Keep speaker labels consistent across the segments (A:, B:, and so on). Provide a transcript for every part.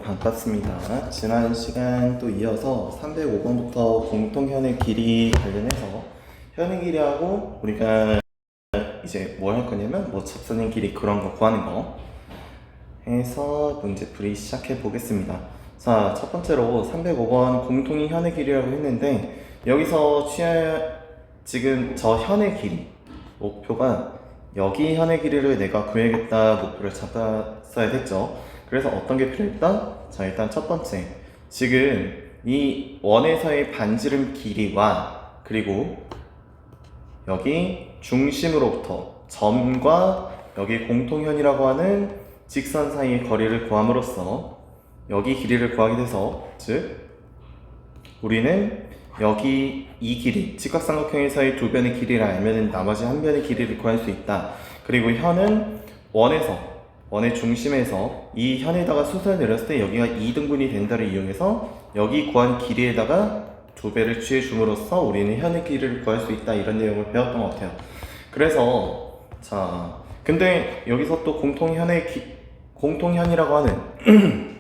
A: 반갑습니다. 지난 시간 또 이어서 305번부터 공통현의 길이 관련해서 현의 길이하고 우리가 이제 뭘 할 거냐면 뭐 접선의 길이 그런 거 구하는 거 해서 문제풀이 시작해 보겠습니다. 자, 첫 번째로 305번 공통이 현의 길이라고 했는데 여기서 지금 저 현의 길이 목표가 여기 현의 길이를 내가 구해야겠다 목표를 잡았어야 됐죠. 그래서 어떤 게 필요했다? 자, 일단 첫 번째, 지금 이 원에서의 반지름 길이와 그리고 여기 중심으로부터 점과 여기 공통현이라고 하는 직선 사이의 거리를 구함으로써 여기 길이를 구하게 돼서, 즉 우리는 여기 이 길이 직각삼각형에서의 두 변의 길이를 알면 나머지 한 변의 길이를 구할 수 있다. 그리고 현은 원의 중심에서 이 현에다가 수선을 내렸을 때 여기가 2등분이 된다를 이용해서 여기 구한 길이에다가 두 배를 취해 줌으로써 우리는 현의 길이를 구할 수 있다, 이런 내용을 배웠던 것 같아요. 그래서 자, 근데 여기서 또 공통현이라고 하는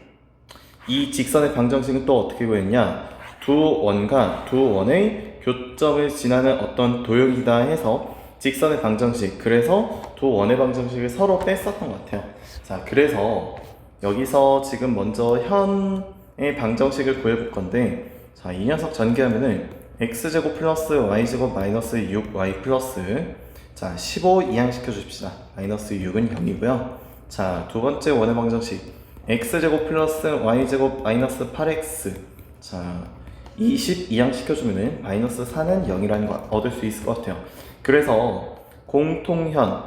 A: 이 직선의 방정식은 또 어떻게 구했냐? 두 원의 교점을 지나는 어떤 도형이다 해서 직선의 방정식, 그래서 두 원의 방정식을 서로 뺐었던 것 같아요. 자, 그래서 여기서 지금 먼저 현의 방정식을 구해볼 건데, 자, 이 녀석 전개하면은 x제곱 플러스 y제곱 마이너스 6y 플러스, 자, 15 이항시켜 줍시다. 마이너스 6은 0이고요. 자, 두 번째 원의 방정식 x제곱 플러스 y제곱 마이너스 8x, 자, 20 이항시켜주면은 마이너스 4는 0이라는 거 얻을 수 있을 것 같아요. 그래서 공통현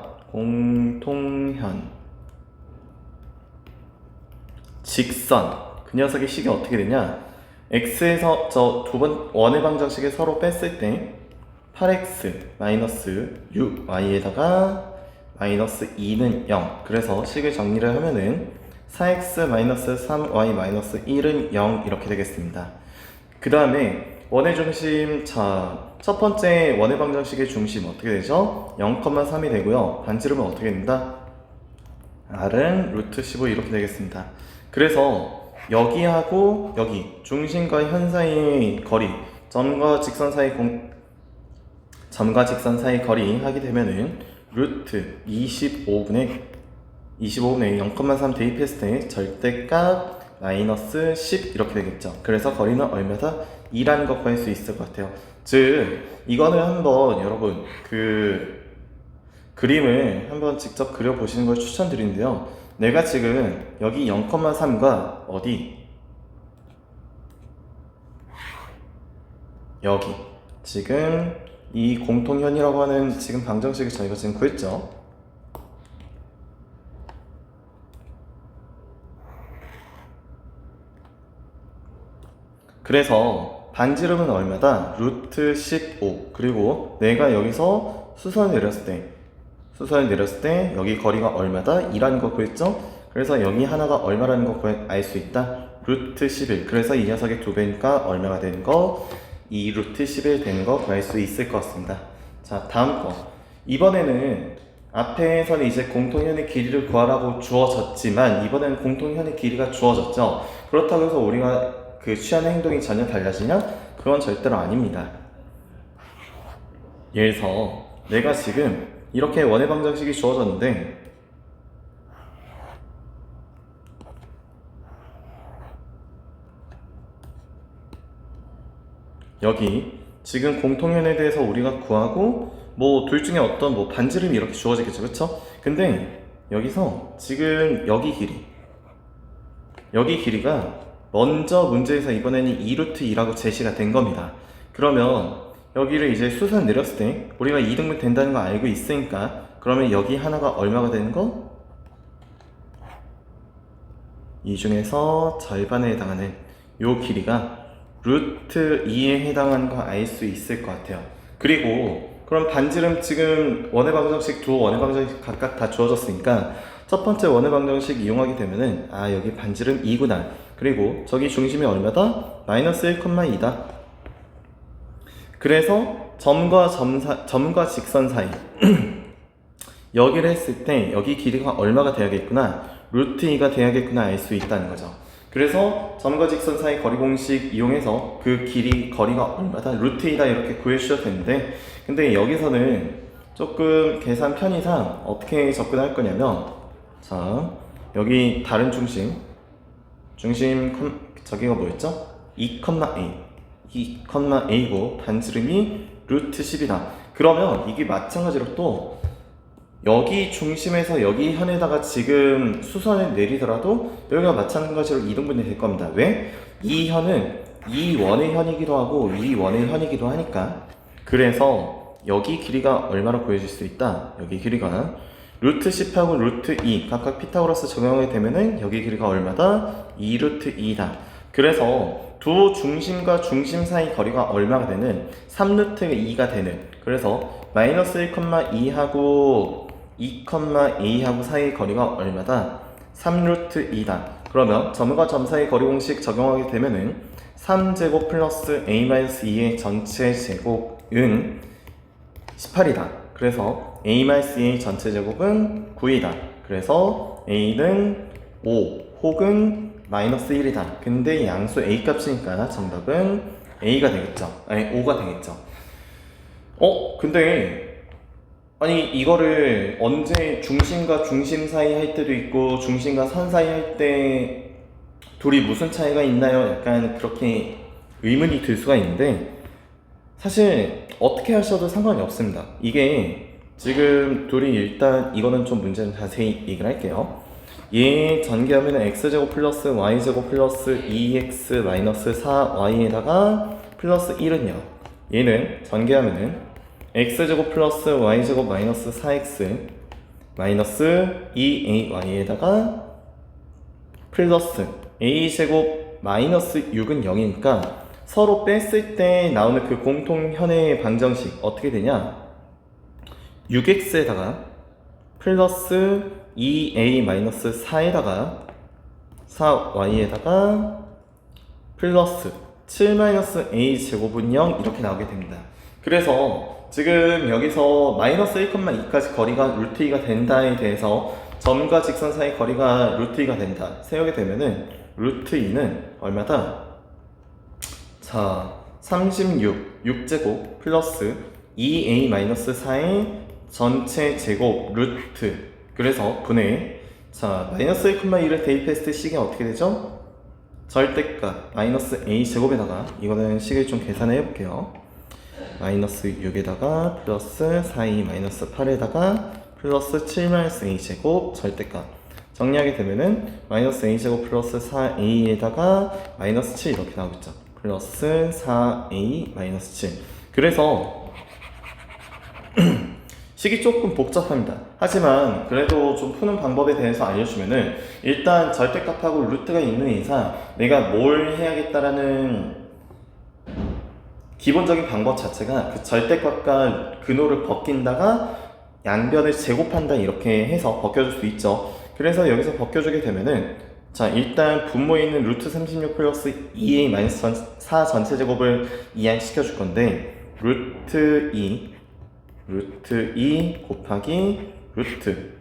A: 직선, 그 녀석의 식이 어떻게 되냐? x에서 저 두 번 원의 방정식을 서로 뺐을 때 8x 마이너스 6y에다가 마이너스 2는 0, 그래서 식을 정리를 하면은 4x 마이너스 3y 마이너스 1은 0 이렇게 되겠습니다. 그 다음에 원의 중심, 자, 첫 번째 원의 방정식의 중심 어떻게 되죠? 0,3이 되고요. 반지름은 어떻게 된다? r은 루트 15 이렇게 되겠습니다. 그래서 여기하고 여기 중심과 현 사이의 거리, 점과 직선 사이 거리 하게 되면은 루트 25분의 0,3 대입했을 때 절대값 마이너스 10 이렇게 되겠죠. 그래서 거리는 얼마다? 2라는 거 구할 수 있을 것 같아요. 즉 이거는 한번 여러분 그림을 한번 직접 그려보시는 걸 추천드리는데요. 내가 지금 여기 0,3과 어디? 여기 지금 이 공통현이라고 하는 지금 방정식을 저희가 지금 구했죠. 그래서 반지름은 얼마다? 루트 15. 그리고 내가 여기서 수선을 내렸을 때 여기 거리가 얼마다? 2라는 거 구했죠? 그래서 여기 하나가 얼마라는 거 알 수 있다? 루트 11. 그래서 이 녀석의 두 배니까 얼마가 되는 거? 2 루트 11 되는 거 구할 수 있을 것 같습니다. 자, 다음 거. 이번에는 앞에서는 이제 공통현의 길이를 구하라고 주어졌지만 이번에는 공통현의 길이가 주어졌죠. 그렇다고 해서 우리가 취하는 행동이 전혀 달라지냐? 그건 절대로 아닙니다. 예를 들어서 내가 지금 이렇게 원의 방정식이 주어졌는데 여기 지금 공통현에 대해서 우리가 구하고 뭐 둘 중에 어떤 뭐 반지름이 이렇게 주어지겠죠, 그쵸? 근데 여기서 지금 여기 길이가 먼저 문제에서 이번에는 2루트 2라고 제시가 된 겁니다. 그러면 여기를 이제 수선 내렸을 때 우리가 2등분 된다는 거 알고 있으니까 그러면 여기 하나가 얼마가 되는 거? 이 중에서 절반에 해당하는 요 길이가 루트 2에 해당하는 거 알 수 있을 것 같아요. 그리고 그럼 반지름 지금 원의 방정식, 두 원의 방정식 각각 다 주어졌으니까 첫 번째 원의 방정식 이용하게 되면은 여기 반지름 2구나. 그리고 저기 중심이 얼마다? 마이너스 1,2다. 그래서 점과 직선 사이 여기를 했을 때 여기 길이가 얼마가 돼야겠구나? 루트 2가 돼야겠구나 알 수 있다는 거죠. 그래서 점과 직선 사이 거리 공식 이용해서 그 거리가 얼마다 루트이다 이렇게 구해주셔도 되는데, 근데 여기서는 조금 계산 편의상 어떻게 접근할 거냐면, 자, 여기 다른 저기가 뭐였죠? 2,a고 반지름이 루트 10이다. 그러면 이게 마찬가지로 또 여기 중심에서 여기 현에다가 지금 수선을 내리더라도 여기가 마찬가지로 이동분이 될 겁니다. 왜? 이 현은 이 원의 현이기도 하고 이 원의 현이기도 하니까. 그래서 여기 길이가 얼마로 구해질 수 있다? 여기 길이가 루트 10하고 루트 2 각각 피타고라스 적용하게 되면은 여기 길이가 얼마다? 2 루트 2다. 그래서 두 중심과 중심 사이 거리가 얼마가 되는? 3 루트 2가 되는. 그래서 마이너스 1,2하고 2,a하고 사이 거리가 얼마다? 3 루트 2다. 그러면 점과 점 사이 거리 공식 적용하게 되면은 3제곱 플러스 a-2의 전체 제곱은 18이다. 그래서 a-2의 전체 제곱은 9이다. 그래서 a는 5 혹은 마이너스 1이다. 근데 양수 a 값이니까 정답은 a가 되겠죠. 아니 5가 되겠죠. 근데 아니 이거를 언제 중심과 중심 사이 할 때도 있고 중심과 선 사이 할 때 둘이 무슨 차이가 있나요? 약간 그렇게 의문이 들 수가 있는데, 사실 어떻게 하셔도 상관이 없습니다. 이게 지금 둘이 일단 이거는 좀 문제는 자세히 얘기를 할게요. 얘 전개하면 x제곱 플러스 y제곱 플러스 2x 마이너스 4y에다가 플러스 1은요, 얘는 전개하면은 x제곱 플러스 y제곱 마이너스 4x 마이너스 2ay에다가 플러스 a제곱 마이너스 6은 0이니까 서로 뺐을 때 나오는 그 공통현의 방정식 어떻게 되냐? 6x에다가 플러스 2a 마이너스 4에다가 4y에다가 플러스 7 마이너스 a 제곱은 0 이렇게 나오게 됩니다. 그래서 지금 여기서 마이너스 1,2까지 거리가 루트 2가 된다에 대해서 점과 직선 사이 거리가 루트 2가 된다 세우게 되면은 루트 2는 얼마다? 자, 36 6제곱 플러스 2a-4의 전체 제곱 루트, 그래서 분의, 자 마이너스 1,2를 대입했을 때 식이 어떻게 되죠? 절대값 마이너스 a 제곱에다가 이거는 식을 좀 계산해 볼게요. 마이너스 6에다가 플러스 4a 마이너스 8에다가 플러스 7 마이너스 a 제곱 절대값 정리하게 되면은 마이너스 a 제곱 플러스 4a에다가 마이너스 7 이렇게 나오겠죠. 플러스 4a 마이너스 7. 그래서 식이 조금 복잡합니다. 하지만 그래도 좀 푸는 방법에 대해서 알려주면은, 일단 절대값하고 루트가 있는 이상 내가 뭘 해야겠다라는 기본적인 방법 자체가 그 절대값과 근호를 벗긴다가 양변을 제곱한다 이렇게 해서 벗겨줄 수 있죠. 그래서 여기서 벗겨주게 되면은, 자 일단 분모에 있는 루트 36 플러스 2a 마이너스 4 전체 제곱을 이항시켜 줄 건데, 루트 2 곱하기 루트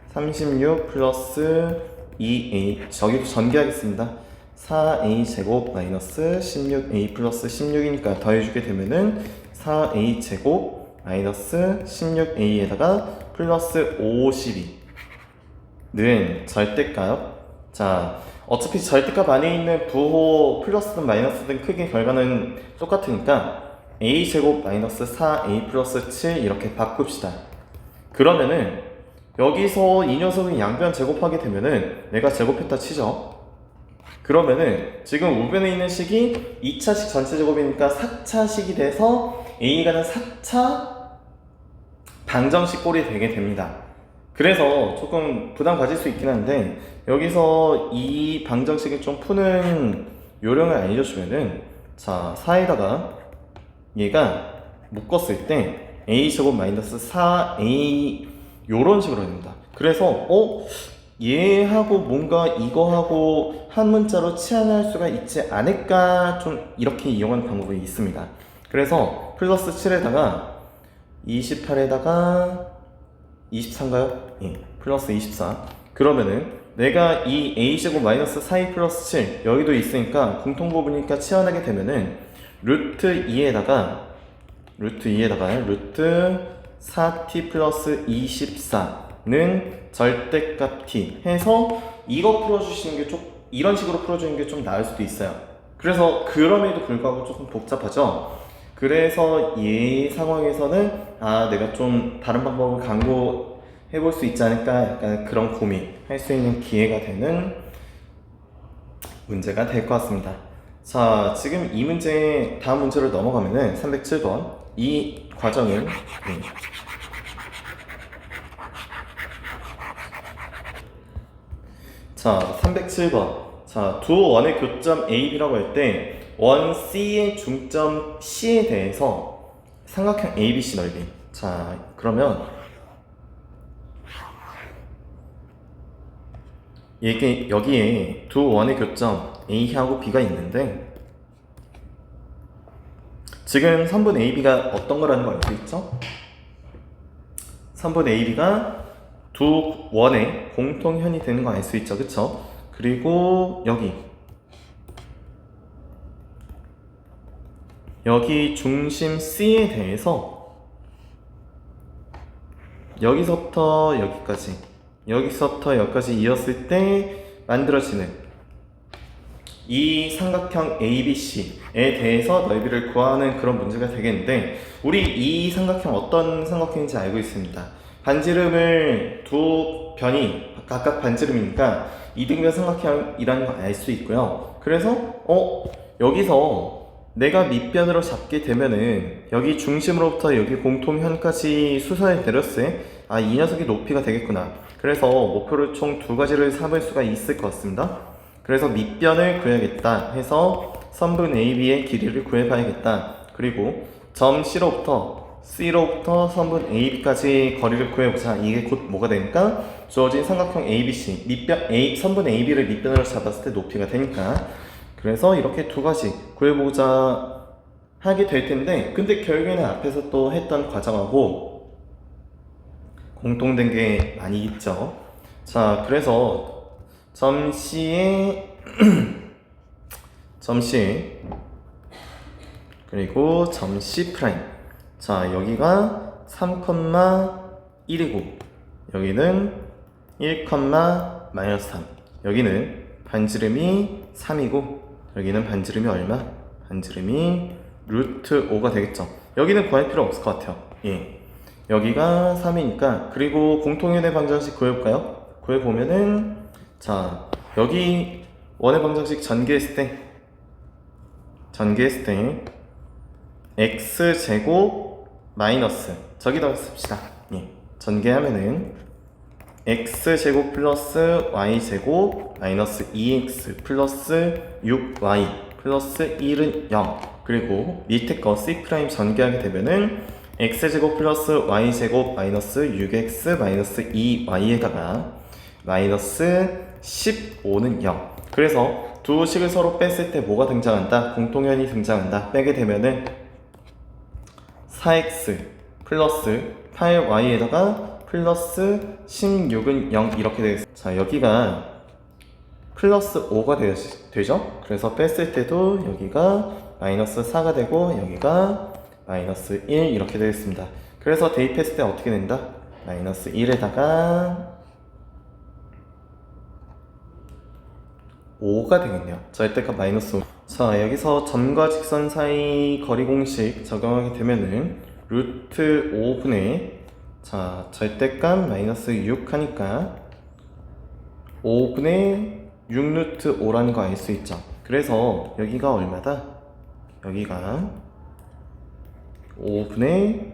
A: 36 플러스 2a, 저기도 전개하겠습니다. 4a 제곱 마이너스 16a 플러스 16이니까 더해주게 되면은 4a 제곱 마이너스 16a에다가 플러스 52는 절대값. 자 어차피 절대값 안에 있는 부호 플러스든 마이너스든 크게 결과는 똑같으니까 a 제곱 마이너스 4a 플러스 7 이렇게 바꿉시다. 그러면은 여기서 이 녀석이 양변 제곱하게 되면은 내가 제곱했다 치죠. 그러면은 지금 우변에 있는 식이 2차식 전체 제곱이니까 4차식이 돼서 a가는 4차 방정식 꼴이 되게 됩니다. 그래서 조금 부담 가질 수 있긴 한데, 여기서 이 방정식을 좀 푸는 요령을 알려주면은, 자 4에다가 얘가 묶었을 때 a제곱 마이너스 4a 요런 식으로 됩니다. 그래서 얘하고 뭔가 이거하고 한 문자로 치환할 수가 있지 않을까, 좀 이렇게 이용하는 방법이 있습니다. 그래서 플러스 7에다가 28에다가 24인가요? 예, 플러스 24. 그러면은 내가 이 a제곱 마이너스 4a 플러스 7 여기도 있으니까 공통부분이니까 치환하게 되면은 루트 2에다가 루트 4t 플러스 24는 절대값 t 해서 이거 풀어주시는 게 좀 이런 식으로 풀어주는 게 좀 나을 수도 있어요. 그래서 그럼에도 불구하고 조금 복잡하죠. 그래서 이 상황에서는 내가 좀 다른 방법을 강구해 볼 수 있지 않을까, 약간 그런 고민할 수 있는 기회가 되는 문제가 될 것 같습니다. 자, 지금 이 문제 다음 문제로 넘어가면은 307번 이 과정은 자, 307번. 자, 두 원의 교점 A, B라고 할 때 원 C의 중점 C에 대해서 삼각형 ABC 넓이. 자, 그러면 이게 여기에 두 원의 교점 A하고 B가 있는데 지금 선분 AB가 어떤 거라는 거 알고 있죠? 선분 AB가 두 원의 공통현이 되는 거 알 수 있죠, 그쵸? 그리고 여기 중심 C에 대해서 여기서부터 여기까지 이었을 때 만들어지는 이 삼각형 ABC에 대해서 넓이를 구하는 그런 문제가 되겠는데, 우리 이 삼각형 어떤 삼각형인지 알고 있습니다. 반지름을 두 변이 각각 반지름이니까 이등변 삼각형이라는 걸 알 수 있고요. 그래서 여기서 내가 밑변으로 잡게 되면은 여기 중심으로부터 여기 공통현까지 수선을 내렸을 때 이 녀석이 높이가 되겠구나. 그래서 목표를 총 두 가지를 삼을 수가 있을 것 같습니다. 그래서 밑변을 구해야겠다 해서 선분 AB의 길이를 구해봐야겠다. 그리고 점 C로부터 선분 AB까지 거리를 구해보자. 이게 곧 뭐가 되니까 주어진 삼각형 ABC 선분 AB를 밑변으로 잡았을 때 높이가 되니까, 그래서 이렇게 두 가지 구해보자 하게 될 텐데, 근데 결국에는 앞에서 또 했던 과정하고 공통된 게 많이 있죠. 자, 그래서 점 C에 그리고 점 C 프라임. 자, 여기가 3,1이고 여기는 1,-3. 여기는 반지름이 3이고 여기는 반지름이 얼마? 반지름이 루트 5가 되겠죠. 여기는 구할 필요 없을 것 같아요. 여기가 3이니까, 그리고 공통연의 방정식 구해볼까요? 구해보면은, 자, 여기 원의 방정식 전개했을 때 x제곱 마이너스, 저기다 씁시다. 전개하면은 x제곱 플러스 y제곱 마이너스 2x 플러스 6y 플러스 1은 0. 그리고 밑에 거 C' 전개하게 되면은 x제곱 플러스 y제곱 마이너스 6x 마이너스 2y에다가 마이너스 15는 0. 그래서 두 식을 서로 뺐을 때 뭐가 등장한다? 공통현이 등장한다. 빼게 되면은 4x 플러스 8y에다가 플러스 16은 0 이렇게 되겠습니다. 자, 여기가 플러스 5가 되죠? 그래서 뺐을 때도 여기가 마이너스 4가 되고 여기가 마이너스 1 이렇게 되겠습니다. 그래서 대입했을 때 어떻게 된다? 마이너스 1에다가 5가 되겠네요. 절대값 마이너스 5. 자, 여기서 점과 직선 사이 거리 공식 적용하게 되면은 루트 5분의 절대값 마이너스 6 하니까 5분의 6 루트 5라는 거 알 수 있죠. 그래서 여기가 얼마다? 여기가 5분의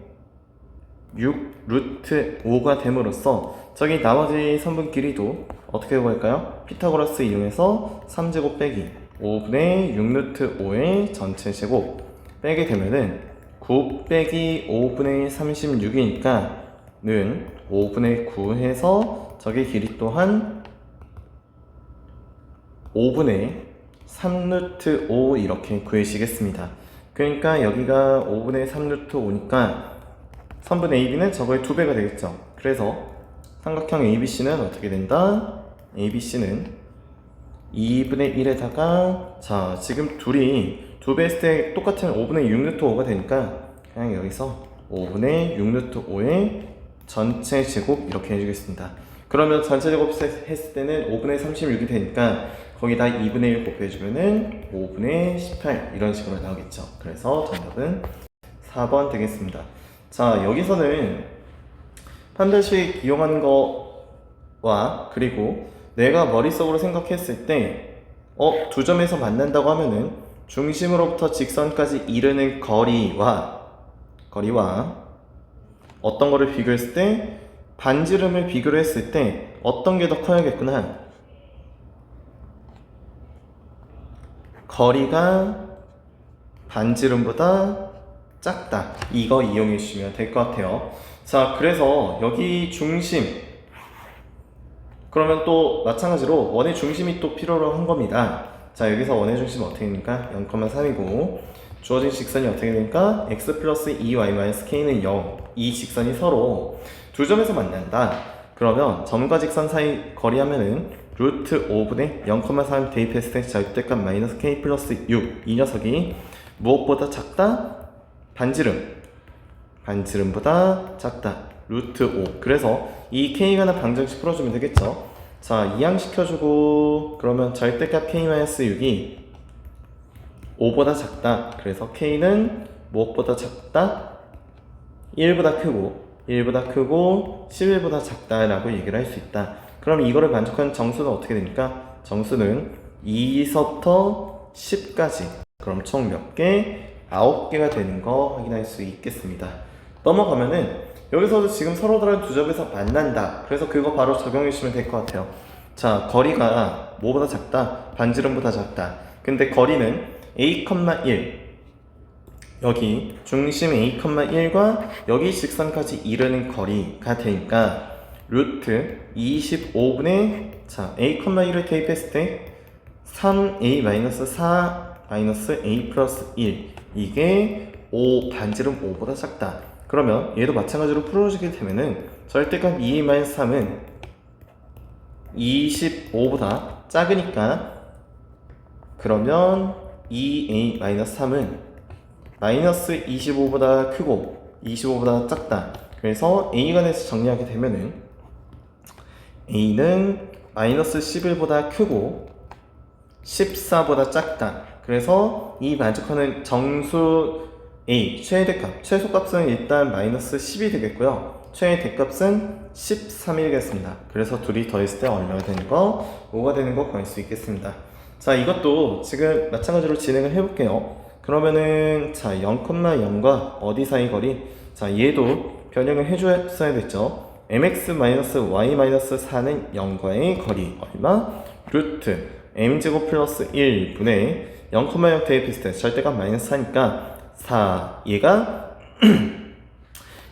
A: 6 루트 5가 됨으로써 저기 나머지 선분 길이도 어떻게 구할까요? 피타고라스 이용해서 3제곱 빼기 5분의 6 루트 5의 전체 제곱 빼게 되면은 9 빼기 5분의 36이니까 는 5분의 9 해서 저기 길이 또한 5분의 3 루트 5 이렇게 구해지겠습니다. 그러니까 여기가 5분의 3 루트 5니까 선분 AB는 저거의 2배가 되겠죠. 그래서 삼각형 ABC는 어떻게 된다? ABC는 2분의 1에다가 자 지금 둘이 두 배 했을 때 똑같은 5분의 6루트 5가 되니까 그냥 여기서 5분의 6루트 5의 전체 제곱 이렇게 해주겠습니다. 그러면 전체 제곱 했을 때는 5분의 36이 되니까 거기다 2분의 1 곱해주면은 5분의 18 이런 식으로 나오겠죠. 그래서 정답은 4번 되겠습니다. 자 여기서는 판별식 이용하는 거와 그리고 내가 머릿속으로 생각했을 때 두 점에서 만난다고 하면은 중심으로부터 직선까지 이르는 거리와 어떤 거를 비교했을 때 반지름을 비교를 했을 때 어떤 게 더 커야겠구나. 거리가 반지름보다 작다. 이거 이용해 주시면 될 것 같아요. 자, 그래서 여기 중심 그러면 또 마찬가지로 원의 중심이 또 필요로 한 겁니다. 자, 여기서 원의 중심은 어떻게 됩니까? 0,3이고 주어진 직선이 어떻게 됩니까? x 플러스 2y-k는 0. 이 직선이 서로 두 점에서 만난다. 그러면 점과 직선 사이 거리 하면은 루트 5분의 0,3 대입했을 때 절대값 마이너스 k 플러스 6. 이 녀석이 무엇보다 작다? 반지름보다 작다. 루트 5. 그래서 이 k가 나 방정식 풀어주면 되겠죠. 자, 이항시켜주고 그러면 절대값 k-6이 5보다 작다. 그래서 k는 무엇보다 작다? 1보다 크고 11보다 작다라고 얘기를 할 수 있다. 그럼 이거를 만족하는 정수는 어떻게 됩니까? 정수는 2서부터 10까지. 그럼 총 몇 개? 9개가 되는 거 확인할 수 있겠습니다. 넘어가면은 여기서도 지금 서로 다른 두 점에서 만난다. 그래서 그거 바로 적용해 주시면 될 것 같아요. 자, 거리가 뭐보다 작다? 반지름보다 작다. 근데 거리는 a,1 여기 중심 a,1과 여기 직선까지 이르는 거리가 되니까 루트 25분의 자 a,1을 대입했을 때 3a-4-a 플러스 1 이게 5 반지름 5보다 작다. 그러면 얘도 마찬가지로 풀어주게 되면은 절대값 2a-3은 25보다 작으니까 그러면 2a-3은 마이너스 25보다 크고 25보다 작다. 그래서 a가 돼서 정리하게 되면은 a는 마이너스 11보다 크고 14보다 작다. 그래서 이 만족하는 정수 a 최대값, 최소값은 일단 마이너스 10이 되겠고요. 최대값은 13이겠습니다. 그래서 둘이 더했을 때 얼마가 되는 거? 5가 되는 거 구할 수 있겠습니다. 자, 이것도 지금 마찬가지로 진행을 해볼게요. 그러면은 자 0,0과 어디 사이 거리? 자, 얘도 변형을 해줬어야 됐죠. mx-y-4는 0과의 거리 얼마? 루트 m제곱 플러스 1분의 0,0 대입했을 때 절대값 마이너스 4니까 4. 얘가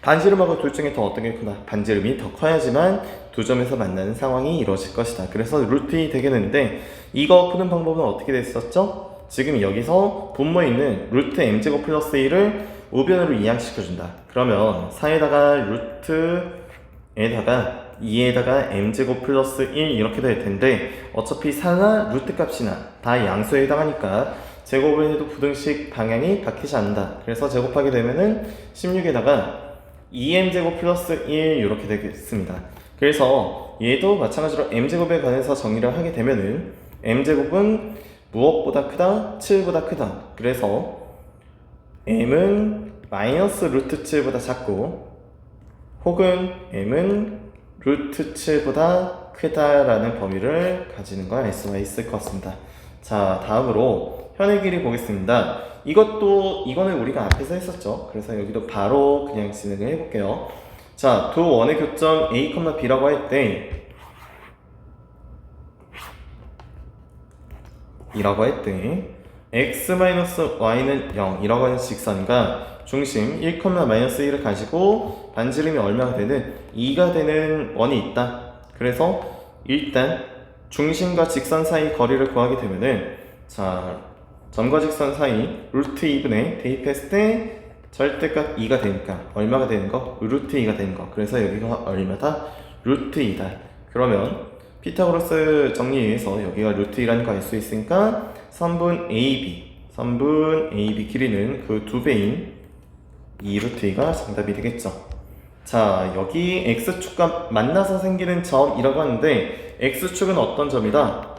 A: 반지름하고 둘 중에 더 어떤 게 크다? 반지름이 더 커야지만 두 점에서 만나는 상황이 이루어질 것이다. 그래서 루트 2 되겠는데 이거 푸는 방법은 어떻게 됐었죠? 지금 여기서 분모에 있는 루트 m제곱 플러스 1을 우변으로 이항시켜준다. 그러면 4에다가 루트에다가 2에다가 m제곱 플러스 1 이렇게 될 텐데 어차피 4나 루트 값이나 다 양수에 해당하니까 제곱을 해도 부등식 방향이 바뀌지 않는다. 그래서 제곱하게 되면은 16에다가 2m제곱 플러스 1 이렇게 되겠습니다. 그래서 얘도 마찬가지로 m제곱에 관해서 정리를 하게 되면은 m제곱은 무엇보다 크다? 7보다 크다. 그래서 m은 마이너스 루트 7보다 작고 혹은 m은 루트 7보다 크다라는 범위를 가지는 걸 알 수가 있을 것 같습니다. 자, 다음으로 현의 길이 보겠습니다. 이거는 우리가 앞에서 했었죠. 그래서 여기도 바로 그냥 진행을 해볼게요. 자, 두 원의 교점 A, B라고 할 때 x-y는 0이라고 하는 직선과 중심 1,-1을 가지고 반지름이 얼마가 되는 2가 되는 원이 있다. 그래서 일단 중심과 직선 사이 거리를 구하게 되면은 자 점과 직선 사이 루트 2분의 대입했을 때 절대값 2가 되니까 얼마가 되는 거? 루트 2가 되는 거. 그래서 여기가 얼마다? 루트 2다. 그러면 피타고라스 정리에 의해서 여기가 루트 2라는 거 알 수 있으니까 3분 AB 길이는 그 2배인 2루트 2가 정답이 되겠죠. 자, 여기 X축과 만나서 생기는 점이라고 하는데 X축은 어떤 점이다?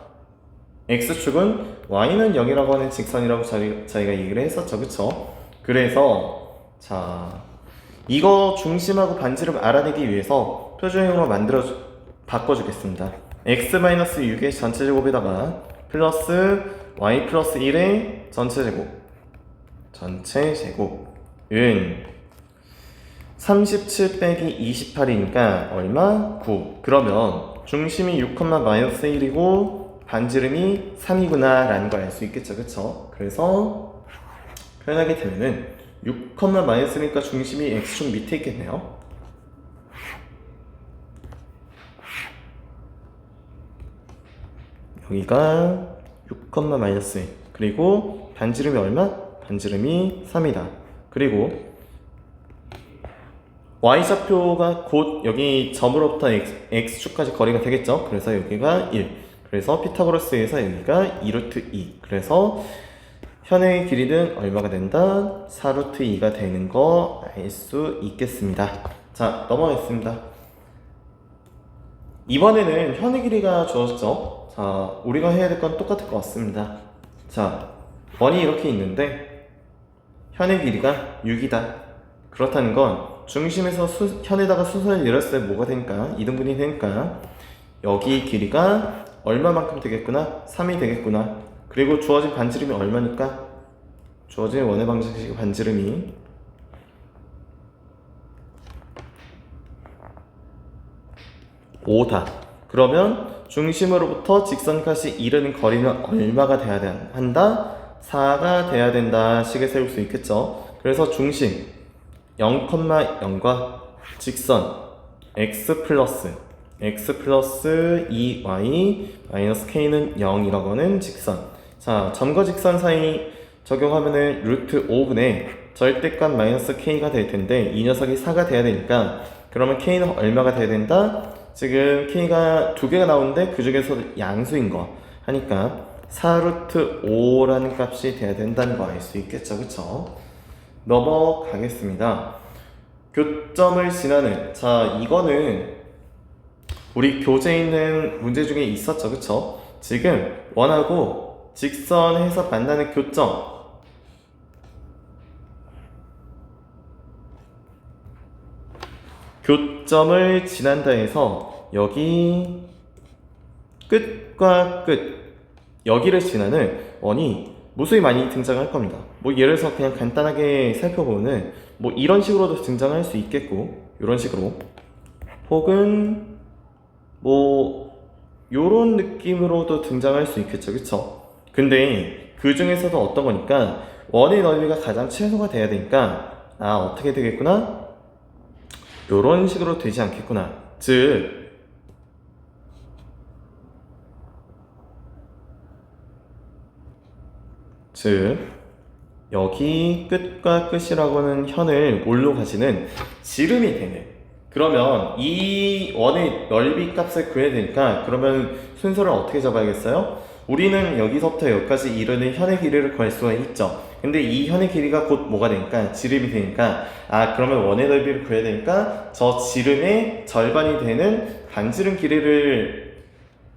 A: X축은 Y는 0이라고 하는 직선이라고 저희가 얘기를 했었죠. 그쵸? 그래서 자, 이거 중심하고 반지름 알아내기 위해서 표준형으로 바꿔주겠습니다. x-6의 전체제곱에다가 플러스 y 플러스 1의 전체제곱은 37 빼기 28이니까 얼마? 9. 그러면 중심이 6, 마이너스 1이고 반지름이 3이구나 라는 걸 알 수 있겠죠. 그쵸? 그래서 표현하게 되면은 6, 마이너스 1이니까 중심이 x축 밑에 있겠네요. 여기가 6, 마이너스 1. 그리고 반지름이 얼마? 반지름이 3이다. 그리고 y좌표가 곧 여기 점으로부터 x축까지 거리가 되겠죠? 그래서 여기가 1. 그래서 피타고라스에서 여기가 2루트 2. 그래서 현의 길이는 얼마가 된다? 4루트 2가 되는 거 알 수 있겠습니다. 자, 넘어가겠습니다. 이번에는 현의 길이가 주어졌죠? 자, 우리가 해야 될 건 똑같을 것 같습니다. 자, 원이 이렇게 있는데 현의 길이가 6이다. 그렇다는 건 중심에서 현에다가 수선을 열었을 때 뭐가 되니까? 이등분이 되니까 여기 길이가 얼마만큼 되겠구나? 3이 되겠구나. 그리고 주어진 반지름이 얼마니까? 주어진 원의 방정식의 반지름이 5다. 그러면 중심으로부터 직선까지 이르는 거리는 얼마가 돼야 한다? 4가 돼야 된다 식을 세울 수 있겠죠. 그래서 중심 0,0과 직선 x 플러스 2y 마이너스 k는 0이라고 하는 직선. 자, 점과 직선 사이 적용하면은 루트 5분의 절대값 마이너스 k가 될 텐데 이 녀석이 4가 돼야 되니까 그러면 k는 얼마가 돼야 된다? 지금 k가 두 개가 나오는데 그 중에서 양수인 거 하니까 4루트 5라는 값이 돼야 된다는 거 알 수 있겠죠. 그쵸? 넘어가겠습니다. 교점을 지나는, 자, 이거는 우리 교재에 있는 문제 중에 있었죠. 그쵸? 지금 원하고 직선에서 만나는 교점을 지난다 해서 여기 끝과 끝 여기를 지나는 원이 무수히 많이 등장할 겁니다. 뭐 예를 들어서 그냥 간단하게 살펴보면은 뭐 이런 식으로도 등장할 수 있겠고 이런 식으로 혹은 뭐 요런 느낌으로도 등장할 수 있겠죠. 그쵸? 근데 그 중에서도 어떤 거니까 원의 넓이가 가장 최소가 돼야 되니까 아 어떻게 되겠구나? 요런 식으로 되지 않겠구나. 즉 여기 끝과 끝이라고 하는 현을 뭘로 가지는 지름이 되는, 그러면 이 원의 넓이 값을 구해야 되니까 그러면 순서를 어떻게 잡아야겠어요? 우리는 여기서부터 여기까지 이르는 현의 길이를 구할 수가 있죠. 근데 이 현의 길이가 곧 뭐가 되니까 지름이 되니까 아 그러면 원의 넓이를 구해야 되니까 저 지름의 절반이 되는 반지름 길이를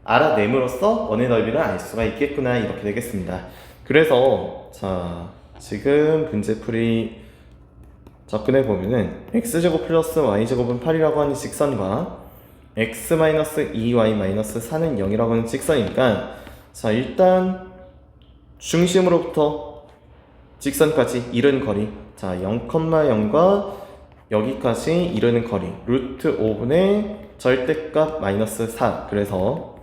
A: 알아냄으로써 원의 넓이를 알 수가 있겠구나 이렇게 되겠습니다. 그래서 자 지금 문제풀이 접근해 보면은 x제곱 플러스 y제곱은 8이라고 하는 직선과 x-2y-4는 0이라고 하는 직선이니까 자 일단 중심으로부터 직선까지 이른 거리 자 0,0과 여기까지 이르는 거리 루트 5분의 절대값 마이너스 4 그래서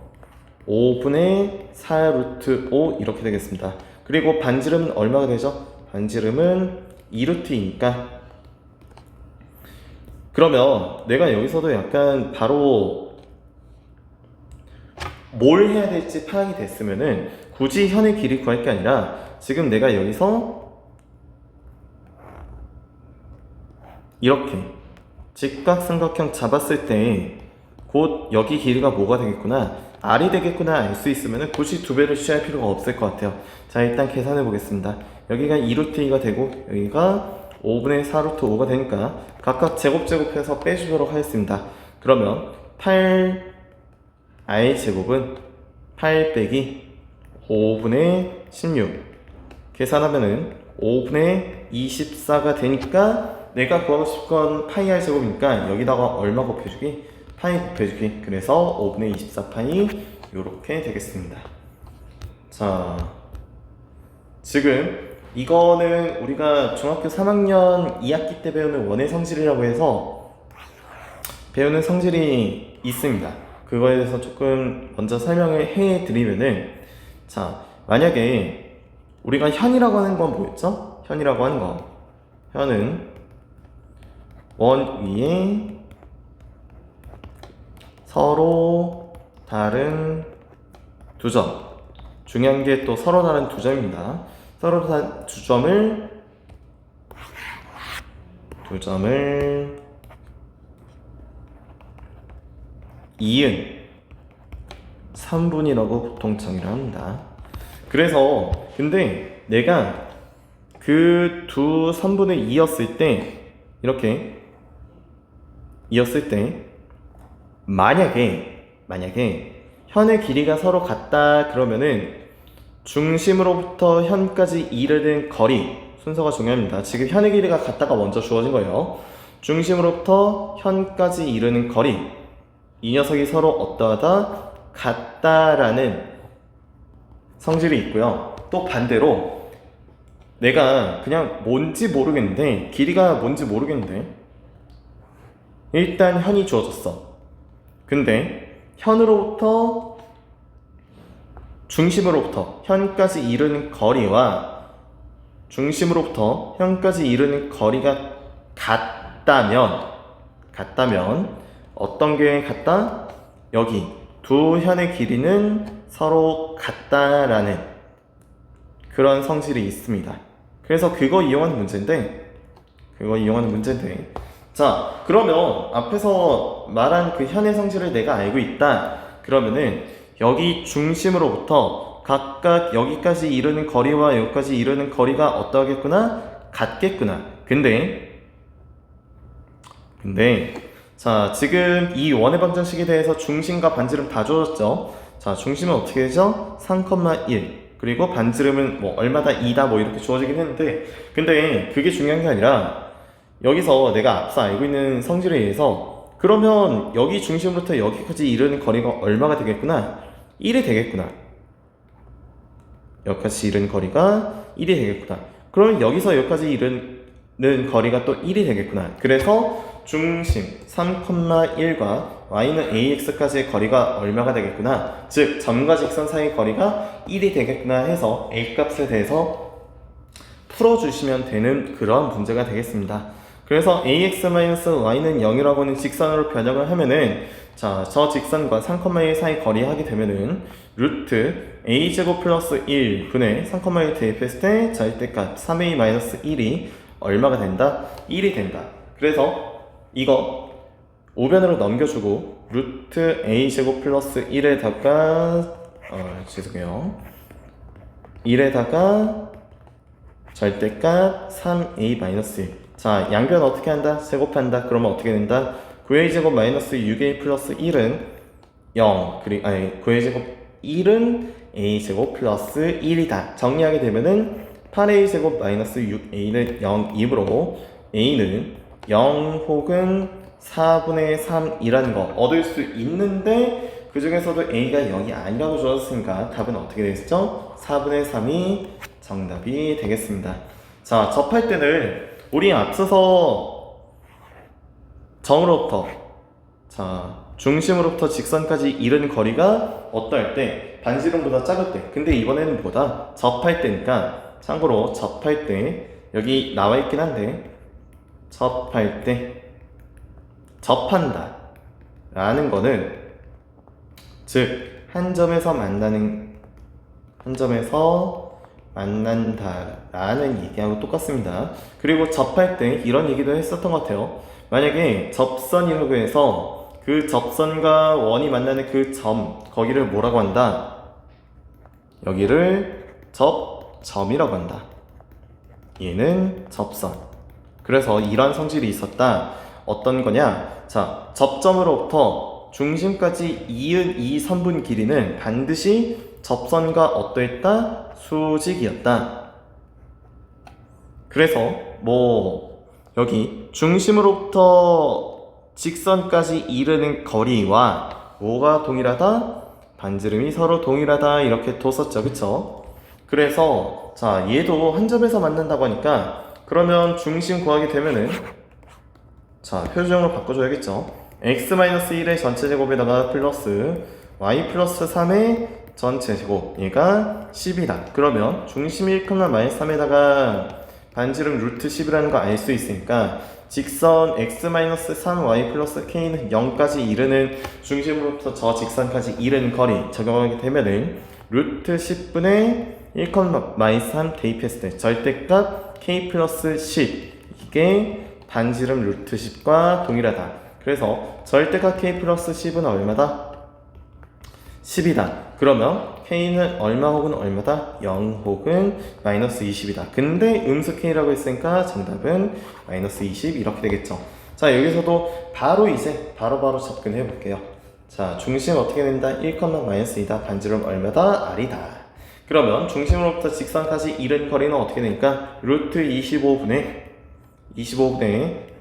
A: 5분의 4 루트 5 이렇게 되겠습니다. 그리고 반지름은 얼마가 되죠? 반지름은 2루트이니까 그러면 내가 여기서도 약간 바로 뭘 해야 될지 파악이 됐으면은 굳이 현의 길이 구할 게 아니라 지금 내가 여기서 이렇게 직각삼각형 잡았을 때 곧 여기 길이가 뭐가 되겠구나 R이 되겠구나 알 수 있으면 굳이 두 배를 취할 필요가 없을 것 같아요. 자, 일단 계산해 보겠습니다. 여기가 2루트 2가 되고 여기가 5분의 4루트 5가 되니까 각각 제곱해서 빼주도록 하겠습니다. 그러면 8R제곱은 8 빼기 5분의 16 계산하면은 5분의 24가 되니까 내가 구하고 싶은 건 파이 R제곱이니까 여기다가 얼마 곱해주기? 파이 곱해주기. 그래서 5분의 24 파이 요렇게 되겠습니다. 자, 지금 이거는 우리가 중학교 3학년 2학기 때 배우는 원의 성질이라고 해서 배우는 성질이 있습니다. 그거에 대해서 조금 먼저 설명을 해드리면은, 자, 만약에 우리가 현이라고 하는 건 뭐였죠? 현이라고 하는 거, 현은 원 위에 서로 다른 두 점, 중요한 게 또 서로 다른 두 점입니다. 서로 다른 두 점을 이은 3분이라고 보통 정의를 합니다. 그래서 근데 내가 그 두 3분의 2였을 때 이렇게 이었을 때 만약에 현의 길이가 서로 같다 그러면은 중심으로부터 현까지 이르는 거리 순서가 중요합니다. 지금 현의 길이가 같다가 먼저 주어진 거예요. 중심으로부터 현까지 이르는 거리, 이 녀석이 서로 어떠하다? 같다라는 성질이 있고요. 또 반대로 내가 그냥 뭔지 모르겠는데, 길이가 뭔지 모르겠는데 일단 현이 주어졌어. 근데 현으로부터 중심으로부터 현까지 이르는 거리와 중심으로부터 현까지 이르는 거리가 같다면 어떤 게 같다? 여기 두 현의 길이는 서로 같다라는 그런 성질이 있습니다. 그래서 그거 이용하는 문제인데 자, 그러면 앞에서 말한 그 현의 성질을 내가 알고 있다 그러면은 여기 중심으로부터 각각 여기까지 이르는 거리와 여기까지 이르는 거리가 어떠하겠구나? 같겠구나. 근데 자, 지금 이 원의 방정식에 대해서 중심과 반지름 다 주어졌죠? 자, 중심은 어떻게 되죠? 3,1 그리고 반지름은 뭐 얼마다 2다 뭐 이렇게 주어지긴 했는데, 근데 그게 중요한 게 아니라 여기서 내가 앞서 알고 있는 성질에 의해서 그러면 여기 중심부터 여기까지 이르는 거리가 얼마가 되겠구나? 1이 되겠구나. 여기까지 이르는 거리가 1이 되겠구나. 그러면 여기서 여기까지 이르는 거리가 또 1이 되겠구나. 그래서 중심 3,1과 y는 ax까지의 거리가 얼마가 되겠구나. 즉 점과 직선 사이의 거리가 1이 되겠구나 해서 a 값에 대해서 풀어주시면 되는 그런 문제가 되겠습니다. 그래서 ax-y는 0이라고 하는 직선으로 변형을 하면은, 자, 저 직선과 3,1 사이 거리 하게 되면은 루트 a제곱 플러스 1 분의 3,1 대입했을 때 절대값 3a-1이 얼마가 된다? 1이 된다. 그래서 이거 우변으로 넘겨주고 루트 a제곱 플러스 1에다가 죄송해요, 1에다가 절대값 3a-1. 자, 양변 어떻게 한다? 제곱한다. 그러면 어떻게 된다? 9a제곱 마이너스 6a 플러스 1은 0 그리고 9a제곱 1은 a제곱 플러스 1이다. 정리하게 되면은 8a제곱 마이너스 6a는 0이므로 a는 0 혹은 4분의 3이라는 거 얻을 수 있는데, 그 중에서도 a가 0이 아니라고 주어졌으니까 답은 어떻게 되겠죠? 4분의 3이 정답이 되겠습니다. 자, 접할 때는 우리 앞서서 점으로부터, 자, 중심으로부터 직선까지 이른 거리가 어떨 때? 반지름보다 작을 때. 근데 이번에는 뭐다? 접할 때니까, 참고로 접할 때 여기 나와 있긴 한데, 접할 때 접한다 라는 거는 즉 한 점에서 만난다 라는 얘기하고 똑같습니다. 그리고 접할 때 이런 얘기도 했었던 것 같아요. 만약에 접선이라고 해서 그 접선과 원이 만나는 그 점, 거기를 뭐라고 한다? 여기를 접점이라고 한다. 얘는 접선. 그래서 이런 성질이 있었다. 어떤 거냐? 자, 접점으로부터 중심까지 이은 이 선분 길이는 반드시 접선과 어떠했다? 수직이었다. 그래서 여기 중심으로부터 직선까지 이르는 거리와 뭐가 동일하다? 반지름이 서로 동일하다. 이렇게 뒀었죠. 그쵸? 그래서 자, 얘도 한 점에서 만난다고 하니까 그러면 중심 구하게 되면은 자, 표준형으로 바꿔줘야겠죠. x-1의 전체 제곱에다가 플러스 y 플러스 3의 전체 제곱, 얘가 10이다. 그러면 중심 1, -3에다가 반지름 루트 10이라는 거 알 수 있으니까 직선 x-3y 플러스 k는 0까지 이르는 중심으로부터 저 직선까지 이르는 거리 적용하게 되면은 루트 10분의 1, -3 대입했을 때 절대값 k 플러스 10, 이게 반지름 루트 10과 동일하다. 그래서 절대값 k 플러스 10은 얼마다? 10이다. 그러면 k는 얼마 혹은 얼마다? 0 혹은 마이너스 20이다. 근데 음수 k라고 했으니까 정답은 마이너스 20 이렇게 되겠죠. 자, 여기서도 바로 이제 바로바로 접근해 볼게요. 자, 중심 어떻게 된다? 1, -2다. 반지름 얼마다? r이다. 그러면 중심으로부터 직선까지 이른 거리는 어떻게 되니까? 루트 25분의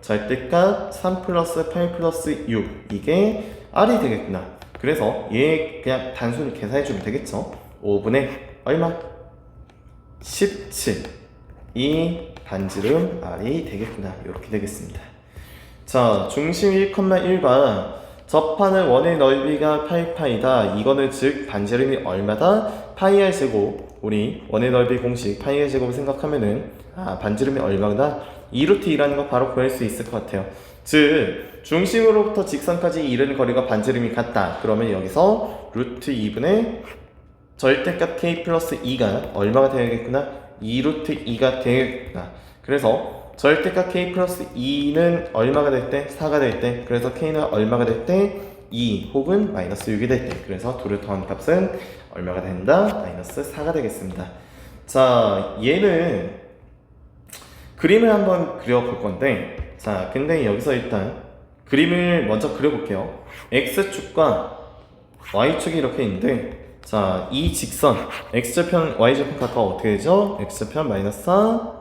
A: 절대값 3 플러스 8 플러스 6, 이게 r이 되겠구나. 그래서 얘 그냥 단순히 계산해주면 되겠죠. 5분의 얼마? 17. 이 반지름 r이 되겠구나. 이렇게 되겠습니다. 자, 중심 1,1과 접하는 원의 넓이가 8파이다. 이거는 즉 반지름이 얼마다? 파이 r 제곱. 우리 원의 넓이 공식 파이 r 제곱을 생각하면은 반지름이 얼마다? 2루트 2라는 거 바로 구할 수 있을 것 같아요. 즉 중심으로부터 직선까지 이르는 거리가 반지름이 같다. 그러면 여기서 루트 2분의 절대값 k 플러스 2가 얼마가 되겠구나? 2루트 2가 되겠구나. 그래서 절대값 k 플러스 2는 얼마가 될 때? 4가 될 때. 그래서 k는 얼마가 될 때? 2 혹은 마이너스 6이 될 때. 그래서 둘을 더한 값은 얼마가 된다? 마이너스 4가 되겠습니다. 자, 얘는 그림을 한번 그려볼 건데, 자, 근데 여기서 일단 그림을 먼저 그려볼게요. x축과 y축이 이렇게 있는데, 자, 이 직선 x좌편 y좌편 각각 어떻게 되죠? x좌편 마이너스 4,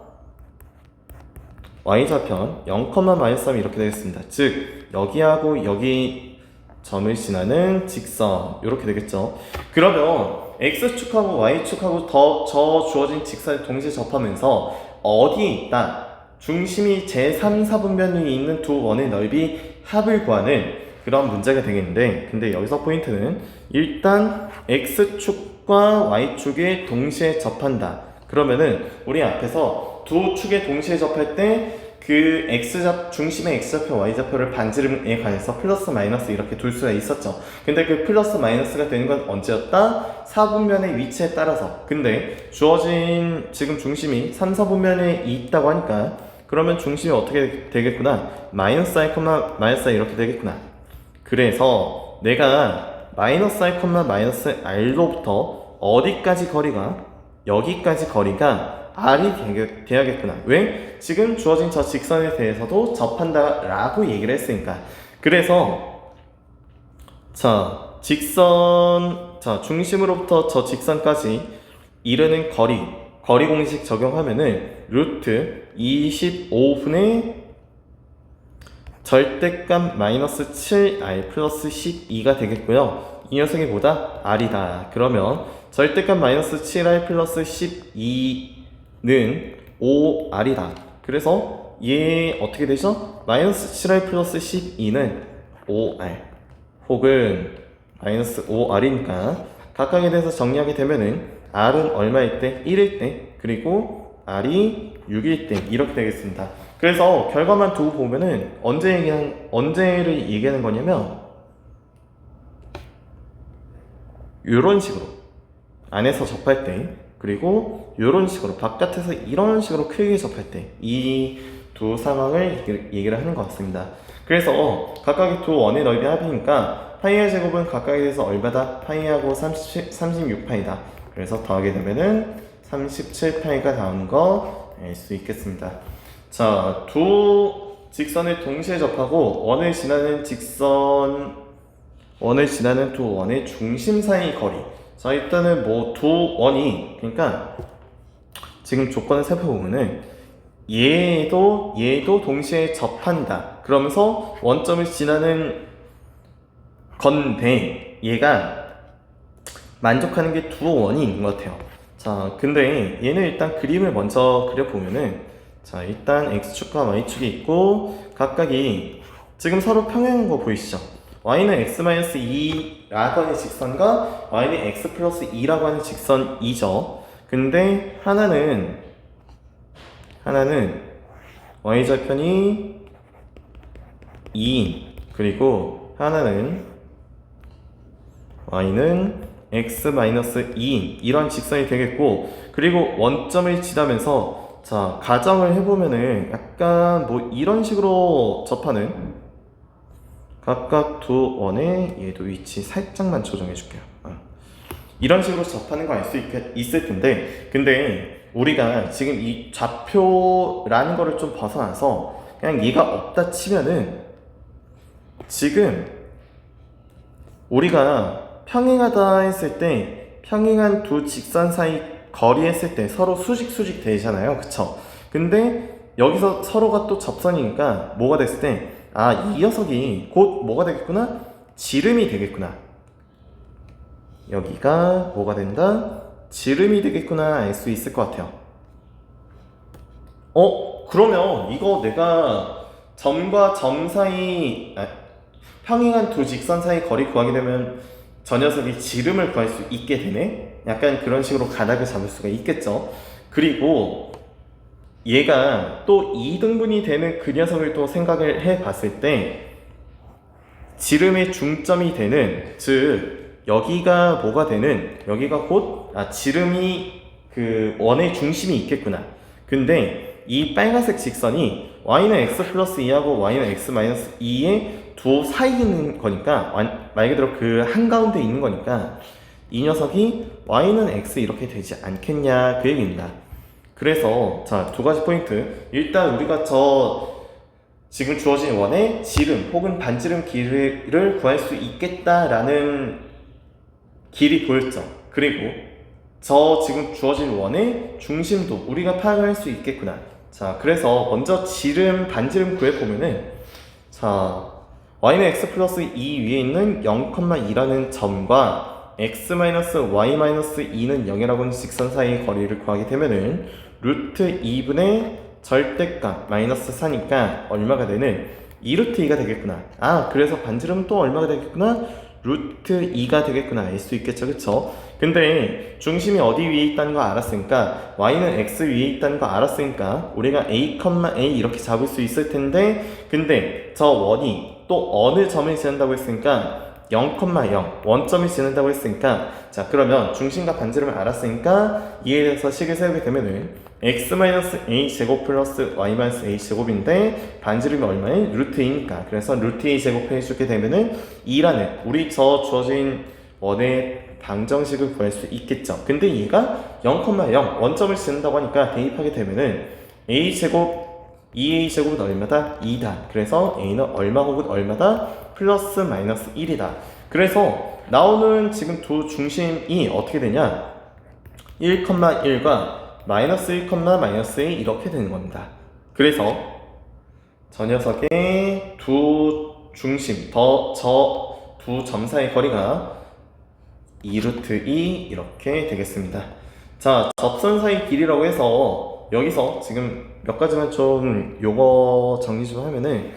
A: y좌편 0, 마이너스 3 이렇게 되겠습니다. 즉 여기하고 여기 점을 지나는 직선 이렇게 되겠죠. 그러면 x축하고 y축하고 저 주어진 직선을 동시에 접하면서 어디에 있다? 중심이 제3, 4분면이 있는 두 원의 넓이 합을 구하는 그런 문제가 되겠는데, 근데 여기서 포인트는 일단 x축과 y축에 동시에 접한다. 그러면은 우리 앞에서 두 축에 동시에 접할 때 그 중심의 x좌표, y좌표를 반지름에 관해서 플러스 마이너스 이렇게 둘 수가 있었죠. 근데 그 플러스 마이너스가 되는 건 언제였다? 4분면의 위치에 따라서. 근데 주어진 지금 중심이 3, 4분면에 있다고 하니까 그러면 중심이 어떻게 되겠구나? 마이너스 i, 마이너스 i 이렇게 되겠구나. 그래서 내가 마이너스 i, 마이너스 r로부터 어디까지 거리가? 여기까지 거리가 r이 되야겠구나. 왜? 지금 주어진 저 직선에 대해서도 접한다 라고 얘기를 했으니까. 그래서 자, 중심으로부터 저 직선까지 이르는 거리 공식 적용하면은 루트 25분의 절대값 마이너스 7r 플러스 12가 되겠고요. 이 녀석이 뭐다? r이다. 그러면 절대값 마이너스 7r 플러스 12는 5r이다. 그래서 얘 어떻게 되죠? 마이너스 7r 플러스 12는 5r 혹은 마이너스 5r이니까 각각에 대해서 정리하게 되면은 r은 얼마일 때? 1일 때, 그리고 r이 6일 때 이렇게 되겠습니다. 그래서 결과만 두고 보면은 언제를 얘기하는 거냐면 이런 식으로 안에서 접할 때, 그리고 이런 식으로 바깥에서 이런 식으로 크게 접할 때, 이 두 상황을 얘기를 하는 것 같습니다. 그래서 각각의 두 원의 넓이 합이니까 파이의 제곱은 각각에 대해서 얼마다? 파이하고 36파이다. 그래서 더하게 되면은 37파이가 나오는 거 알 수 있겠습니다. 자, 두 직선을 동시에 접하고 원을 지나는 두 원의 중심 사이 거리. 자, 일단은 뭐 두 원이, 그러니까 지금 조건을 살펴보면은 얘도 동시에 접한다. 그러면서 원점을 지나는 건데 얘가 만족하는 게 두 원이 있는 것 같아요. 자, 근데 얘는 일단 그림을 먼저 그려보면은, 자, 일단 x축과 y축이 있고 각각이 지금 서로 평행한 거 보이시죠? y는 x-2라고 하는 직선과 y는 x 플러스 2라고 하는 직선이죠. 근데 하나는 y절편이 2인, 그리고 하나는 y는 x-2인 이런 직선이 되겠고, 그리고 원점을 지나면서, 자, 가정을 해보면은 약간 뭐 이런 식으로 접하는, 각각 두 원의 얘도 위치 살짝만 조정해 줄게요. 이런 식으로 접하는 거 알 수 있을 텐데, 근데 우리가 지금 이 좌표라는 거를 좀 벗어나서 그냥 얘가 없다 치면은, 지금 우리가 평행하다 했을 때, 평행한 두 직선 사이 거리 했을 때 서로 수직 되잖아요. 그쵸? 근데 여기서 서로가 또 접선이니까 뭐가 됐을 때, 아, 이 녀석이 곧 뭐가 되겠구나? 지름이 되겠구나. 여기가 뭐가 된다? 지름이 되겠구나 알 수 있을 것 같아요. 그러면 이거 내가 점과 점 사이, 평행한 두 직선 사이 거리 구하게 되면 저 녀석이 지름을 구할 수 있게 되네? 약간 그런 식으로 가닥을 잡을 수가 있겠죠. 그리고 얘가 또 2등분이 되는 그 녀석을 또 생각을 해 봤을 때, 지름의 중점이 되는, 즉 여기가 뭐가 되는, 여기가 곧 지름이 그 원의 중심이 있겠구나. 근데 이 빨간색 직선이 y는 x 플러스 2하고 y는 x 마이너스 2의 두 사이에 있는 거니까, 말 그대로 그 한가운데 있는 거니까 이 녀석이 y는 x 이렇게 되지 않겠냐 그 얘기입니다. 그래서 자, 두 가지 포인트. 일단 우리가 지금 주어진 원의 지름 혹은 반지름 길이를 구할 수 있겠다라는 길이 보였죠. 그리고 지금 주어진 원의 중심도 우리가 파악할 수 있겠구나. 자, 그래서 먼저 반지름 구해보면은, 자, y는 x 플러스 2 위에 있는 0,2라는 점과 x-y-2는 0이라고 하는 직선 사이의 거리를 구하게 되면은 루트 2분의 절대값 마이너스 4니까 얼마가 되는 2루트 2가 되겠구나. 그래서 반지름은 또 얼마가 되겠구나? 루트 2가 되겠구나 알 수 있겠죠. 그쵸? 근데 중심이 어디 위에 있다는 거 알았으니까, y는 x 위에 있다는 거 알았으니까 우리가 a, a 이렇게 잡을 수 있을 텐데, 근데 저 원이 또 어느 점을 지난다고 했으니까 0,0 원점을 지난다고 했으니까, 자, 그러면 중심과 반지름을 알았으니까 이에 대해서 식을 세우게 되면은 x-a 제곱 플러스 y-a 제곱인데 반지름이 얼마에? 루트 2니까, 그래서 루트 2 제곱해 해주게 되면은 2라는 우리 주어진 원의 방정식을 구할 수 있겠죠. 근데 얘가 0,0 원점을 지른다고 하니까 대입하게 되면은 a 제곱 2a 제곱은 얼마다? 2다. 그래서 a는 얼마 혹은 얼마다? 플러스 마이너스 1이다. 그래서 나오는 지금 두 중심이 어떻게 되냐? 1,1과 마이너스 1, 마이너스 1 이렇게 되는 겁니다. 그래서 저 녀석의 두 중심, 두 점 사이 거리가 2루트 2 이렇게 되겠습니다. 자, 접선 사이 길이라고 해서 여기서 지금 몇 가지만 좀 요거 정리 좀 하면은,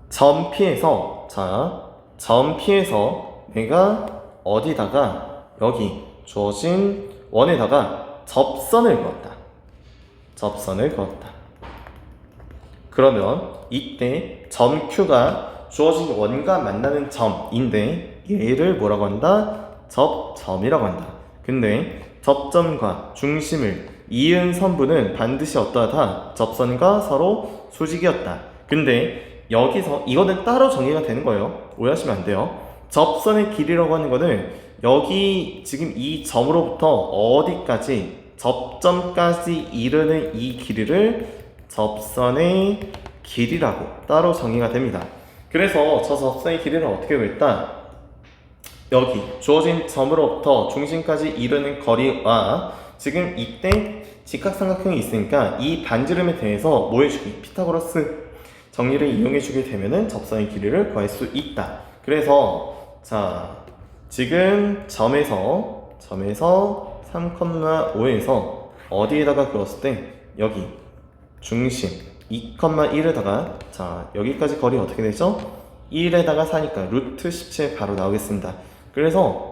A: 점 P에서 내가 어디다가 여기 주어진 원에다가 접선을 그었다. 그러면 이때 점 Q가 주어진 원과 만나는 점인데 얘를 뭐라고 한다? 접점이라고 한다. 근데 접점과 중심을 이은 선부는 반드시 어떠하다? 접선과 서로 수직이었다. 근데 여기서 이거는 따로 정의가 되는 거예요. 오해하시면 안 돼요. 접선의 길이라고 하는 거는 여기 지금 이 점으로부터 어디까지 접점까지 이르는 이 길이를 접선의 길이라고 따로 정의가 됩니다. 그래서 저 접선의 길이를 어떻게 구했다? 여기 주어진 점으로부터 중심까지 이르는 거리와 지금 이때 직각삼각형이 있으니까 이 반지름에 대해서 뭐 해주기? 피타고라스 정리를 이용해주게 되면은 접선의 길이를 구할 수 있다. 그래서 자 지금 점에서 3,5에서 어디에다가 그었을 때 여기 중심 2,1에다가 자 여기까지 거리 어떻게 되죠? 1에다가 4니까 루트 17 바로 나오겠습니다. 그래서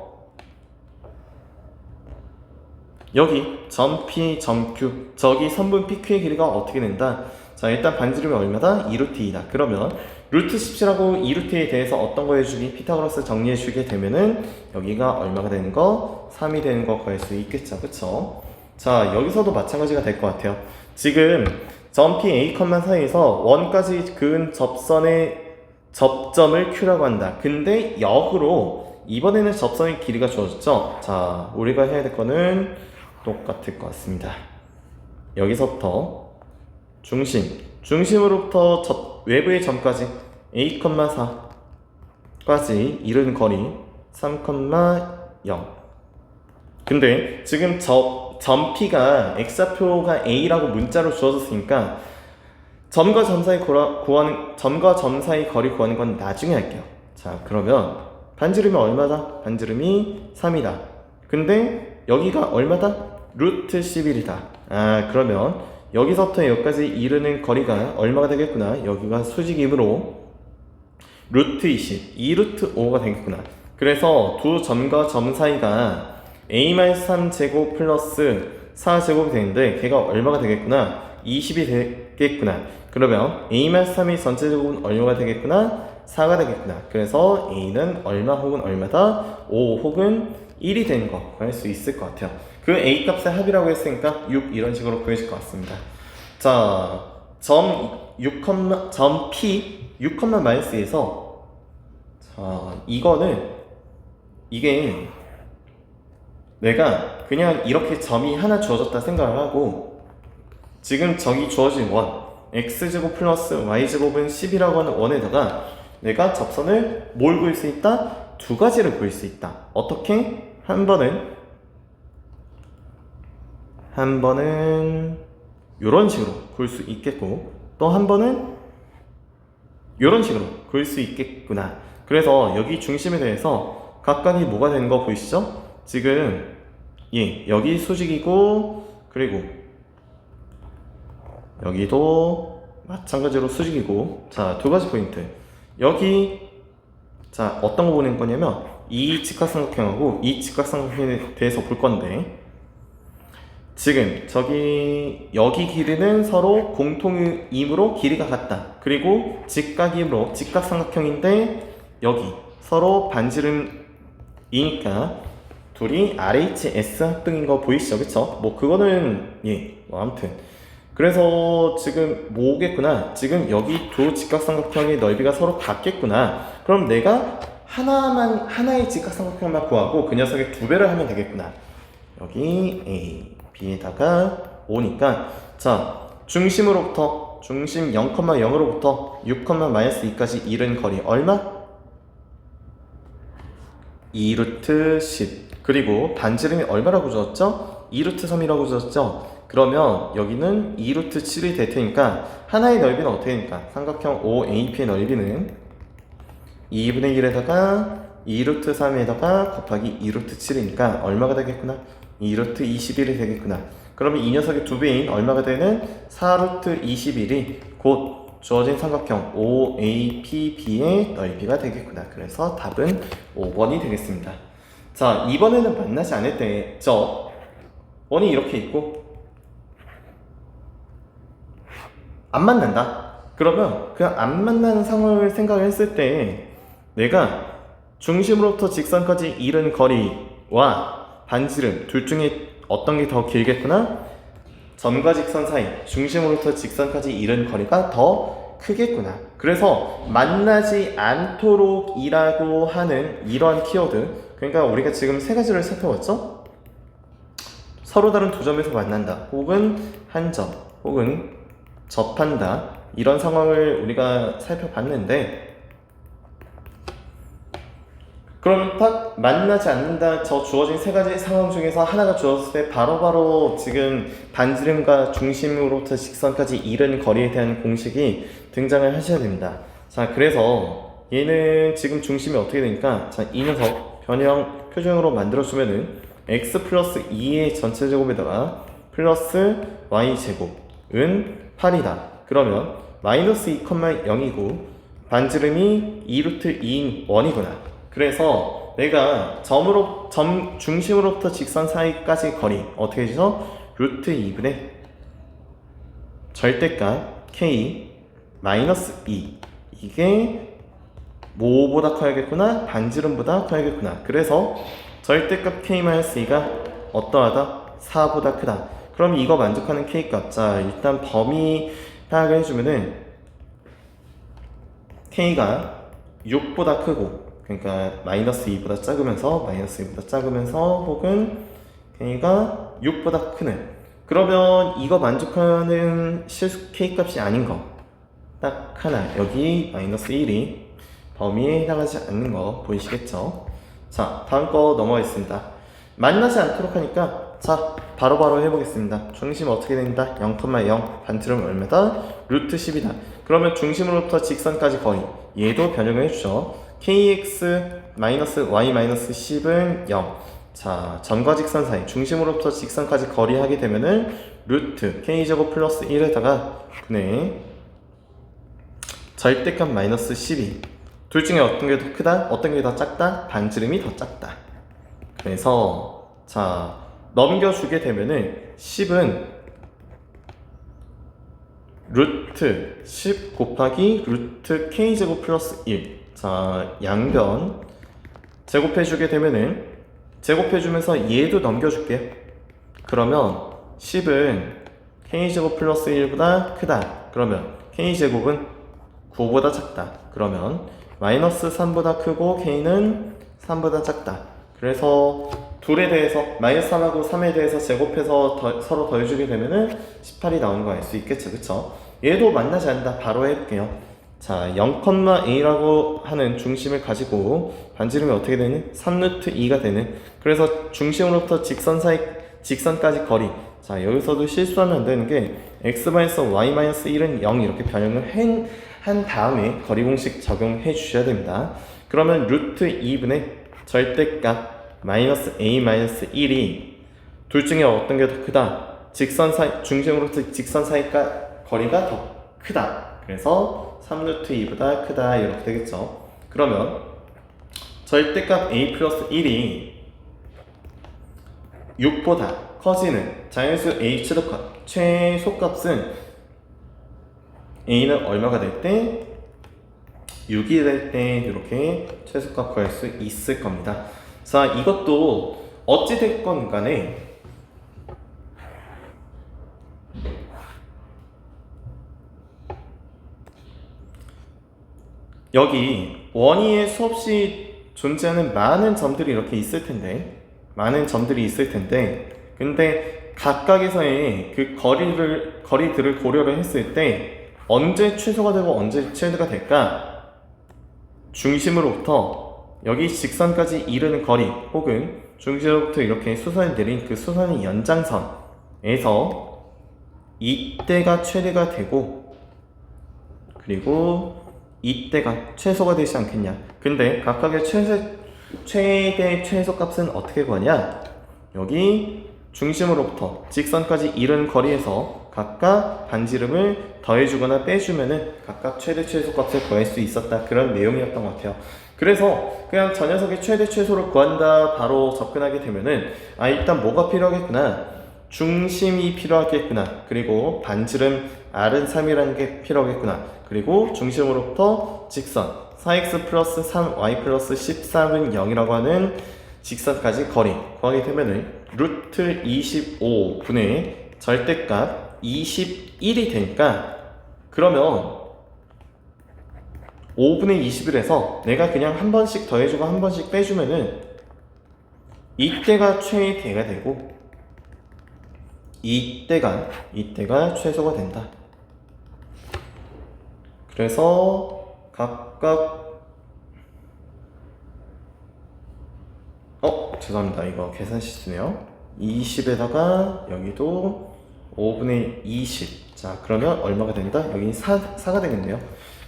A: 여기 점 P, 점 Q 저기 선분 PQ의 길이가 어떻게 된다? 자 일단 반지름이 얼마다? 2루트 2다. 그러면 루트 17하고 2루트에 대해서 어떤 거 해주기? 피타고라스 정리해주게 되면은 여기가 얼마가 되는 거? 3이 되는 거 구할 수 있겠죠. 그쵸? 자 여기서도 마찬가지가 될 것 같아요. 지금 점 P, A, 사이에서 1까지 그은 접선의 접점을 Q라고 한다. 근데 역으로 이번에는 접선의 길이가 주어졌죠. 자 우리가 해야 될 거는 똑같을 것 같습니다. 여기서부터 중심으로부터 외부의 점까지 A,4까지 이르는 거리 3,0. 근데 지금 점 P가 X좌표가 A라고 문자로 주어졌으니까 점과 점 사이 거리 구하는 건 나중에 할게요. 자 그러면 반지름이 얼마다? 반지름이 3이다. 근데 여기가 얼마다? 루트 11이다. 그러면 여기서부터 여기까지 이르는 거리가 얼마가 되겠구나? 여기가 수직이므로 루트 20, 2루트 5가 되겠구나. 그래서 두 점과 점 사이가 A-3제곱 플러스 4제곱이 되는데 걔가 얼마가 되겠구나? 20이 되겠구나. 그러면 A-3의 전체 제곱은 얼마가 되겠구나? 4가 되겠구나. 그래서 A는 얼마 혹은 얼마다? 5 혹은 1이 되는 거 구할 수 있을 것 같아요. 그 A 값의 합이라고 했으니까 6 이런 식으로 구해질 것 같습니다. 자, 점 P 6,-에서 자 이게 내가 그냥 이렇게 점이 하나 주어졌다 생각을 하고 지금 저기 주어진 원 x제곱 플러스 y제곱은 10이라고 하는 원에다가 내가 접선을 뭘 구할 수 있다? 두 가지를 구할 수 있다. 어떻게? 한 번은 이런 식으로 구할 수 있겠고 또 한 번은 이런 식으로 구할 수 있겠구나. 그래서 여기 중심에 대해서 각각이 뭐가 되는 거 보이시죠? 지금 여기 수직이고 그리고 여기도 마찬가지로 수직이고 자 두 가지 포인트 여기 자 어떤 거 보는 거냐면 이 직각삼각형하고 이 직각삼각형에 대해서 볼 건데 지금 여기 길이는 서로 공통이므로 길이가 같다. 그리고 직각이므로 직각삼각형인데 여기 서로 반지름이니까 둘이 RHS 합등인 거 보이시죠? 그쵸? 뭐 그거는 아무튼 그래서 지금 뭐겠구나. 지금 여기 두 직각삼각형의 넓이가 서로 같겠구나. 그럼 내가 하나의 직각삼각형만 구하고 그 녀석의 두 배를 하면 되겠구나. 여기 A, B에다가 5니까 자 중심으로부터 중심 0,0으로부터 6,-2까지 이른 거리 얼마? 2루트 10 그리고 반지름이 얼마라고 주었죠? 2루트 3이라고 주었죠? 그러면 여기는 2루트 7이 될 테니까 하나의 넓이는 어떻게 되니까 삼각형 OAP의 넓이는 2분의 1에다가 2루트 3에다가 곱하기 2루트 7이니까 얼마가 되겠구나? 2루트 21이 되겠구나. 그러면 이 녀석의 두 배인 얼마가 되는 4루트 21이 곧 주어진 삼각형 OAPB의 넓이가 되겠구나. 그래서 답은 5번이 되겠습니다. 자, 이번에는 만나지 않을 때죠. 원이 이렇게 있고 안 만난다. 그러면 그 안 만나는 상황을 생각을 했을 때 내가 중심으로부터 직선까지 이른 거리와 반지름 둘 중에 어떤 게 더 길겠구나? 점과 직선 사이, 중심으로부터 직선까지 이른 거리가 더 크겠구나. 그래서 만나지 않도록 이라고 하는 이러한 키워드, 그러니까 우리가 지금 세 가지를 살펴봤죠? 서로 다른 두 점에서 만난다, 혹은 한 점, 혹은 접한다, 이런 상황을 우리가 살펴봤는데, 그럼 딱 만나지 않는다, 저 주어진 세 가지 상황 중에서 하나가 주어졌을 때 바로바로 지금 반지름과 중심으로부터 직선까지 이른 거리에 대한 공식이 등장을 하셔야 됩니다. 자, 그래서 얘는 지금 중심이 어떻게 되니까, 자, 이 녀석 변형 표준으로 만들어주면은 x 플러스 2의 전체 제곱에다가 플러스 y 제곱은 8이다. 그러면 마이너스 2,0이고 반지름이 2루트 2인 1이구나. 그래서 내가 점 중심으로부터 직선 사이까지 거리 어떻게 되죠? 루트 2분의 절대값 k 마이너스 2, 이게 뭐보다 커야겠구나? 반지름보다 커야겠구나. 그래서 절대값 k 마이너스 2가 어떠하다? 4보다 크다. 그럼 이거 만족하는 k 값, 자 일단 범위 파악을 해주면은 k가 6보다 크고, 그러니까 마이너스 2보다 작으면서 혹은 k가 6보다 크는, 그러면 이거 만족하는 실수 k값이 아닌 거 딱 하나, 여기 마이너스 1이 범위에 해당하지 않는 거 보이시겠죠? 자, 다음 거 넘어가겠습니다. 만나지 않도록 하니까 자 바로바로 해보겠습니다. 중심 어떻게 된다? 0,0, 반지름 얼마다? 루트 10이다. 그러면 중심으로부터 직선까지 거리, 얘도 변형을 해주죠. kx 마이너스 y 마이너스 10은 0. 자, 점과 직선 사이, 중심으로부터 직선까지 거리하게 되면은 루트 k제곱 플러스 1에다가 분의 절대값 마이너스 12. 둘 중에 어떤 게 더 크다? 어떤 게 더 작다? 반지름이 더 작다. 그래서 자, 넘겨주게 되면은 10은 루트 10 곱하기 루트 k제곱 플러스 1. 자, 양변 제곱해주게 되면은, 제곱해주면서 얘도 넘겨줄게요. 그러면 10은 k제곱 플러스 1보다 크다. 그러면 k제곱은 9보다 작다. 그러면 마이너스 3보다 크고 k는 3보다 작다. 그래서 둘에 대해서 마이너스 3하고 3에 대해서 제곱해서 서로 더해주게 되면은 18이 나오는 거 알 수 있겠죠, 그쵸? 얘도 만나지 않는다, 바로 해볼게요. 자, 0,a라고 하는 중심을 가지고 반지름이 어떻게 되는? 3루트 2가 되는, 그래서 중심으로부터 직선까지 거리, 자 여기서도 실수하면 안 되는 게 x-y-1은 0 이렇게 변형을 한 다음에 거리 공식 적용해 주셔야 됩니다. 그러면 루트 2분의 절대값 마이너스 a 마이너스 1이 둘 중에 어떤 게 더 크다? 직선 사이, 중심으로부터 직선 사이가 거리가 더 크다. 그래서 3루트 2보다 크다, 이렇게 되겠죠. 그러면 절대값 a 플러스 1이 6보다 커지는 자연수 a 최소값은 a는 얼마가 될 때? 6이 될 때 이렇게 최소값 구할 수 있을 겁니다. 자, 이것도 어찌됐건 간에 여기 원위에 수없이 존재하는 많은 점들이 이렇게 있을 텐데, 근데 각각에서의 그 거리들을 고려를 했을 때 언제 최소가 되고 언제 최대가 될까? 중심으로부터 여기 직선까지 이르는 거리, 혹은 중심으로부터 이렇게 수선이 내린 그 수선의 연장선에서 이때가 최대가 되고, 그리고 이때가 최소가 되지 않겠냐. 근데 각각의 최대 최소값은 어떻게 구하냐? 여기 중심으로부터 직선까지 이른 거리에서 각각 반지름을 더해주거나 빼주면은 각각 최대 최소값을 구할 수 있었다, 그런 내용이었던 것 같아요. 그래서 그냥 저 녀석의 최대 최소를 구한다 바로 접근하게 되면은 일단 뭐가 필요하겠구나, 중심이 필요하겠구나, 그리고 반지름 R은3이라는 게 필요하겠구나, 그리고 중심으로부터 직선 4x 플러스 3y 플러스 13은 0이라고 하는 직선까지 거리 구하게 되면은 루트 25분의 절대값 21이 되니까, 그러면 5분의 21에서 내가 그냥 한 번씩 더해주고 한 번씩 빼주면은 이때가 최대가 되고 이때가 최소가 된다. 그래서 각각 죄송합니다. 이거 계산 실수네요. 20에다가 여기도 5분의 20. 자, 그러면 얼마가 된다? 여기는 4가 되겠네요.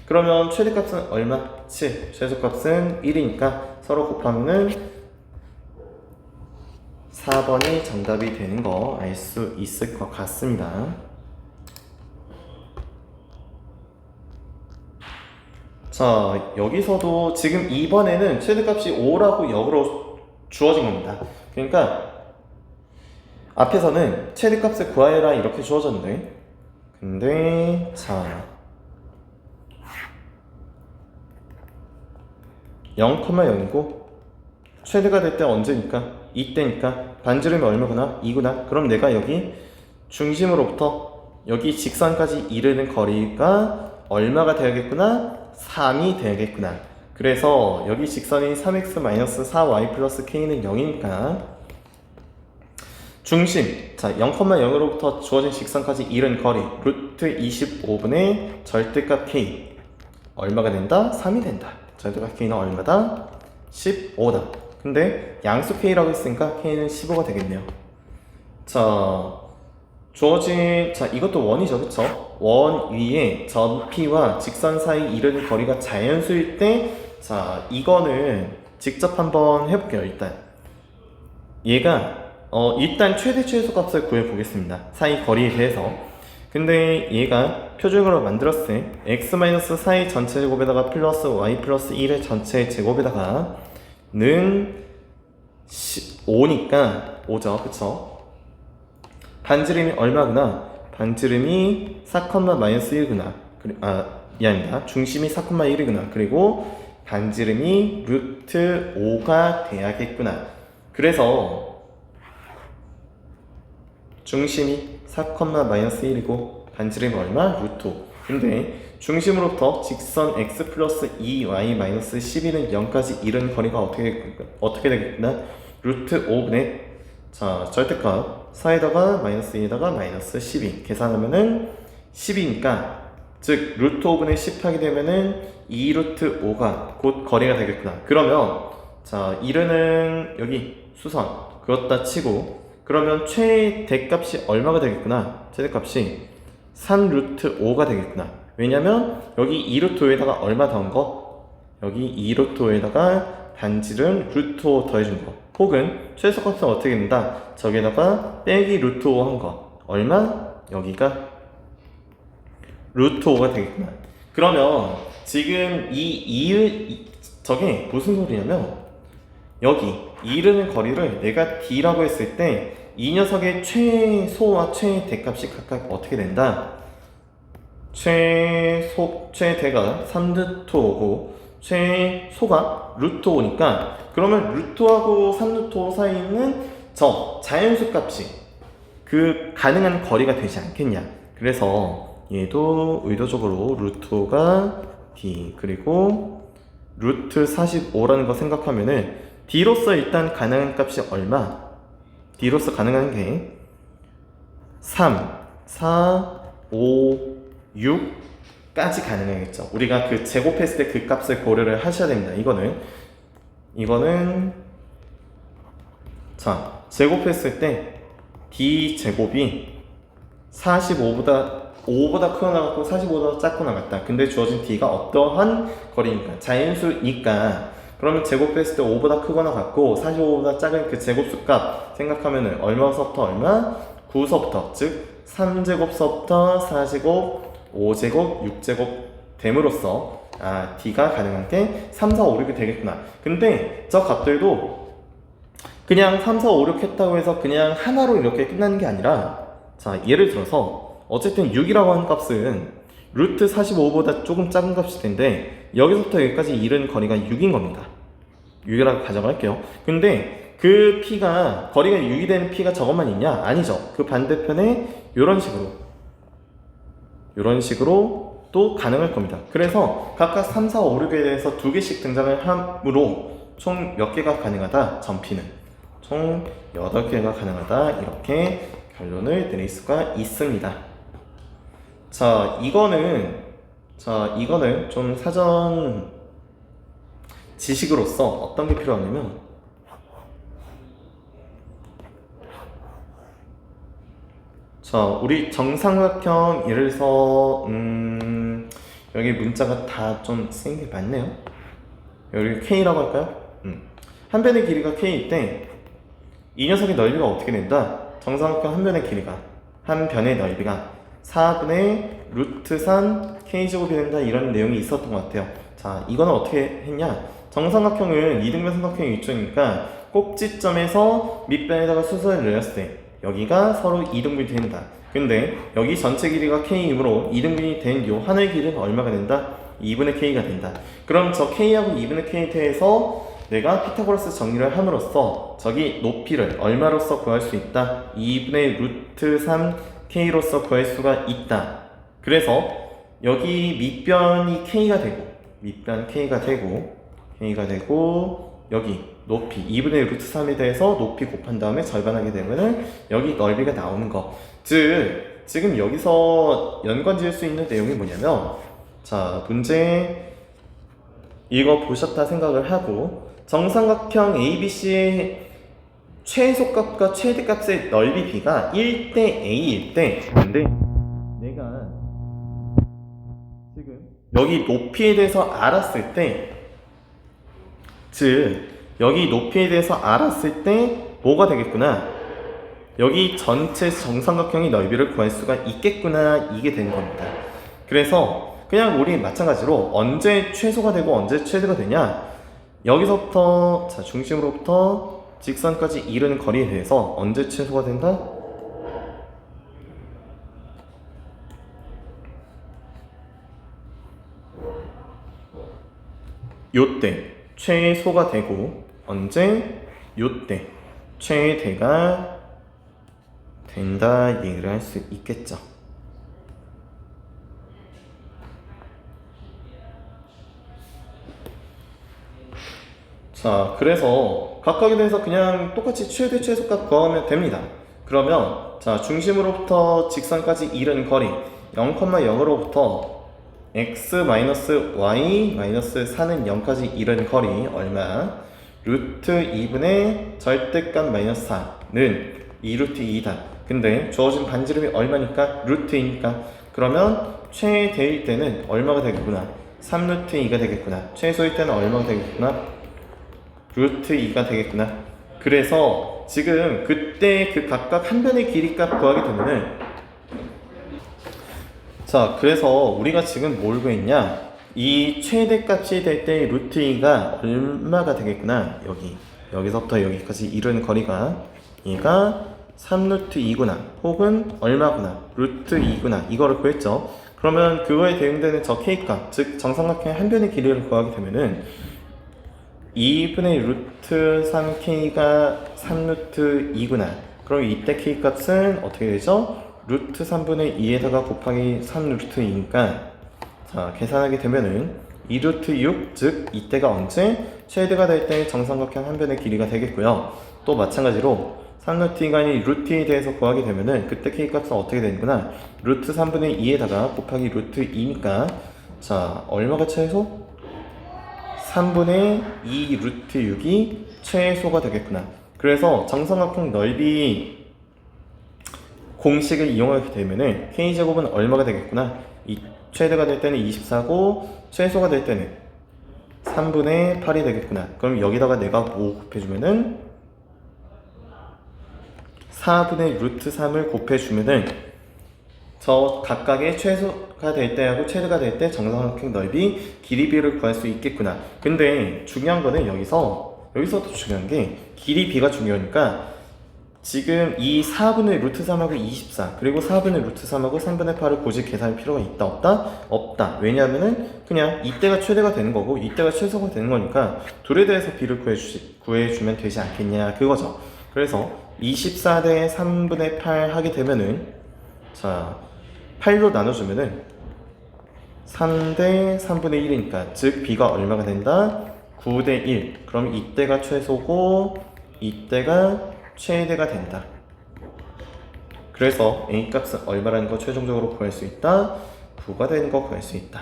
A: 그러면 최대값은 얼마? 7. 최소값은 1이니까 서로 곱하면은 4번이 정답이 되는 거 알 수 있을 것 같습니다. 자, 여기서도 지금 이번에는 최대값이 5라고 역으로 주어진 겁니다. 그러니까 앞에서는 최대값을 구하여라 이렇게 주어졌는데, 근데 자 0,0이고 최대가 될 때 언제니까? 이때니까 반지름이 얼마구나? 2구나? 그럼 내가 여기 중심으로부터 여기 직선까지 이르는 거리가 얼마가 되야겠구나? 3이 되야겠구나. 그래서 여기 직선이 3x-4y 플러스 k는 0이니까 중심, 자 0,0으로부터 주어진 직선까지 이른 거리 루트 25분의 절대값 k 얼마가 된다? 3이 된다. 절대값 k는 얼마다? 15다. 근데 양수 k라고 했으니까 k는 15가 되겠네요. 자 주어진, 자 이것도 원이죠, 그쵸? 원 위에 점 P와 직선 사이 이르는 거리가 자연수일 때, 자 이거는 직접 한번 해볼게요. 일단 얘가 일단 최대 최소 값을 구해보겠습니다. 사이 거리에 대해서. 근데 얘가 표준으로 만들었을 때 x-4의 전체 제곱에다가 플러스 y 플러스 1의 전체 제곱에다가 는 5니까 5죠, 그쵸? 반지름이 얼마구나? 반지름이 4,-1구나. 미안합니다. 중심이 4,1이구나. 그리고 반지름이 루트 5가 돼야겠구나. 그래서 중심이 4,-1이고 반지름이 얼마? 루트 5. 근데 중심으로부터 직선 x 플러스 2y 마이너스 12는 0까지 이른 거리가 어떻게 되겠구나? 루트 5분의 자 절대값 4에다가 마이너스 2에다가 마이너스 12 계산하면은 10이니까, 즉 루트 5분의 10 하게 되면은 2 루트 5가 곧 거리가 되겠구나. 그러면 자 이르는 여기 수선 그렇다 치고, 그러면 최대값이 얼마가 되겠구나? 최대값이 3 루트 5가 되겠구나. 왜냐면 여기 2 루트 5에다가 얼마 더한 거? 여기 2 루트 5에다가 반지름 루트 5 더해준 거. 혹은 최소값은 어떻게 된다? 저기에다가 빼기 루트 5 한 거. 얼마? 여기가 루트 5가 되겠구나. 그러면 지금 저게 무슨 소리냐면, 여기 이르는 거리를 내가 d라고 했을 때 이 녀석의 최소와 최대값이 각각 어떻게 된다? 최대가 3루트 5고 최소가 루트 5니까, 그러면 루트 5하고 3루트 5 사이에 있는 저 자연수 값이 그 가능한 거리가 되지 않겠냐. 그래서 얘도 의도적으로 루트 5가 d, 그리고 루트 45라는 거 생각하면은 d로서 일단 가능한 값이 얼마? d로서 가능한 게 3, 4, 5, 6까지 가능하겠죠. 우리가 그 제곱했을 때 그 값을 고려를 하셔야 됩니다. 이거는 자 제곱했을 때 d 제곱이 45보다 5보다 크고 나갔고 45보다 작고 나갔다. 근데 주어진 d가 어떠한 거리니까? 자연수니까. 그러면 제곱했을 때 5보다 크거나 같고 45보다 작은 그 제곱수 값 생각하면은 얼마서부터 얼마? 9서부터, 즉 3제곱서부터 4제곱, 5제곱, 6제곱 됨으로써 d가 가능한 게 3, 4, 5, 6이 되겠구나. 근데 저 값들도 그냥 3, 4, 5, 6 했다고 해서 그냥 하나로 이렇게 끝나는 게 아니라, 자 예를 들어서 어쨌든 6이라고 하는 값은 루트 45보다 조금 작은 값일 텐데 여기서부터 여기까지 이른 거리가 6인 겁니다. 6이라고 가정할게요. 근데 그 P가 거리가 유의되는 P가 저것만 있냐? 아니죠. 그 반대편에 이런 식으로 또 가능할 겁니다. 그래서 각각 3, 4, 5, 6에 대해서 2개씩 등장을 함으로 총 몇 개가 가능하다? 전피는 총 8개가 가능하다. 이렇게 결론을 내릴 수가 있습니다. 자, 이거는 좀 사전 지식으로서 어떤 게 필요하냐면, 자, 우리 정삼각형 예를 들어서 여기 문자가 다 좀 쓰인 게 많네요. 여기 K라고 할까요? 한 변의 길이가 K일 때 이 녀석의 넓이가 어떻게 된다? 정삼각형 한 변의 넓이가 4분의 루트 3 K제곱이 된다. 이런 내용이 있었던 것 같아요. 자, 이거는 어떻게 했냐? 정삼각형은 이등변 삼각형의 위쪽이니까 꼭지점에서 밑변에다가 수선을 내렸을 때 여기가 서로 이등분이 된다. 근데 여기 전체 길이가 K이므로 이등분이 된 요 하나의 길이는 얼마가 된다? 2분의 K가 된다. 그럼 저 K하고 2분의 K에 대해서 내가 피타고라스 정리를 함으로써 저기 높이를 얼마로써 구할 수 있다? 2분의 루트 3 K로써 구할 수가 있다. 그래서 여기 밑변이 K가 되고 여기 높이 2분의 루트 3에 대해서 높이 곱한 다음에 절반하게 되면은 여기 넓이가 나오는 거. 즉 지금 여기서 연관 지을 수 있는 내용이 뭐냐면, 자, 문제 이거 보셨다 생각을 하고 정삼각형 ABC의 최소값과 최대값의 넓이 B가 1대 A일 때, 근데 내가 지금 여기 높이에 대해서 알았을 때, 즉 여기 높이에 대해서 알았을 때 뭐가 되겠구나? 여기 전체 정삼각형의 넓이를 구할 수가 있겠구나. 이게 되는 겁니다. 그래서 그냥 우리 마찬가지로 언제 최소가 되고 언제 최대가 되냐, 여기서부터 자 중심으로부터 직선까지 이르는 거리에 대해서 언제 최소가 된다? 요때 최소가 되고 언제? 요때 최대가 된다 얘기를 할 수 있겠죠. 자, 그래서 각각에 대해서 그냥 똑같이 최대 최소값 구하면 됩니다. 그러면 자 중심으로부터 직선까지 이르는 거리 0,0으로부터 x-y-4는 0까지 이르는 거리 얼마? 루트 2분의 절대값 마이너스 4는 2루트 2이다. 근데 주어진 반지름이 얼마니까? 루트 2니까. 그러면 최대일 때는 얼마가 되겠구나? 3루트 2가 되겠구나. 최소일 때는 얼마가 되겠구나? 루트 2가 되겠구나. 그래서 지금 그때 그 각각 한 변의 길이값 구하게 되면은, 자, 그래서 우리가 지금 뭘 구했냐? 이 최대값이 될 때 루트 2가 얼마가 되겠구나. 여기서부터 여기까지 이르는 거리가 얘가 3루트 2구나 혹은 얼마구나, 루트 2구나 이거를 구했죠. 그러면 그거에 대응되는 저 K값, 즉 정삼각형의 한 변의 길이를 구하게 되면은 2분의 루트 3K가 3루트 2구나. 그럼 이때 K값은 어떻게 되죠? 루트 3분의 2에다가 곱하기 3루트 2니까 자 계산하게 되면은 2루트 6, 즉 이때가 언제? 최대가 될 때 정삼각형 한 변의 길이가 되겠고요. 또 마찬가지로 3루트 2가 아닌 루트 2에 대해서 구하게 되면은 그때 K값은 어떻게 되는구나? 루트 3분의 2에다가 곱하기 루트 2니까 자 얼마가 최소? 3분의 2 루트 6이 최소가 되겠구나. 그래서 정삼각형 넓이 공식을 이용하게 되면은 K제곱은 얼마가 되겠구나? 이 최대가 될 때는 24고 최소가 될 때는 3분의 8이 되겠구나. 그럼 여기다가 내가 뭐 곱해주면은 4분의 루트 3을 곱해주면은 저 각각의 최소가 될 때하고 최대가 될 때 정삼각형 넓이 길이 비율을 구할 수 있겠구나. 근데 중요한 거는 여기서 더 중요한 게 길이 비가 중요하니까 지금 이 4분의 루트 3하고 24 그리고 4분의 루트 3하고 3분의 8을 굳이 계산할 필요가 있다 없다? 없다. 왜냐하면은 그냥 이때가 최대가 되는 거고 이때가 최소가 되는 거니까 둘에 대해서 비를 구해주면 되지 않겠냐 그거죠. 그래서 24 대 3분의 8 하게 되면은 자 8로 나눠주면은 3 대 3분의 1이니까 즉 b가 얼마가 된다? 9 대 1. 그럼 이때가 최소고 이때가 최대가 된다. 그래서 A 값은 얼마라는 거 최종적으로 구할 수 있다? 9가 되는 거 구할 수 있다.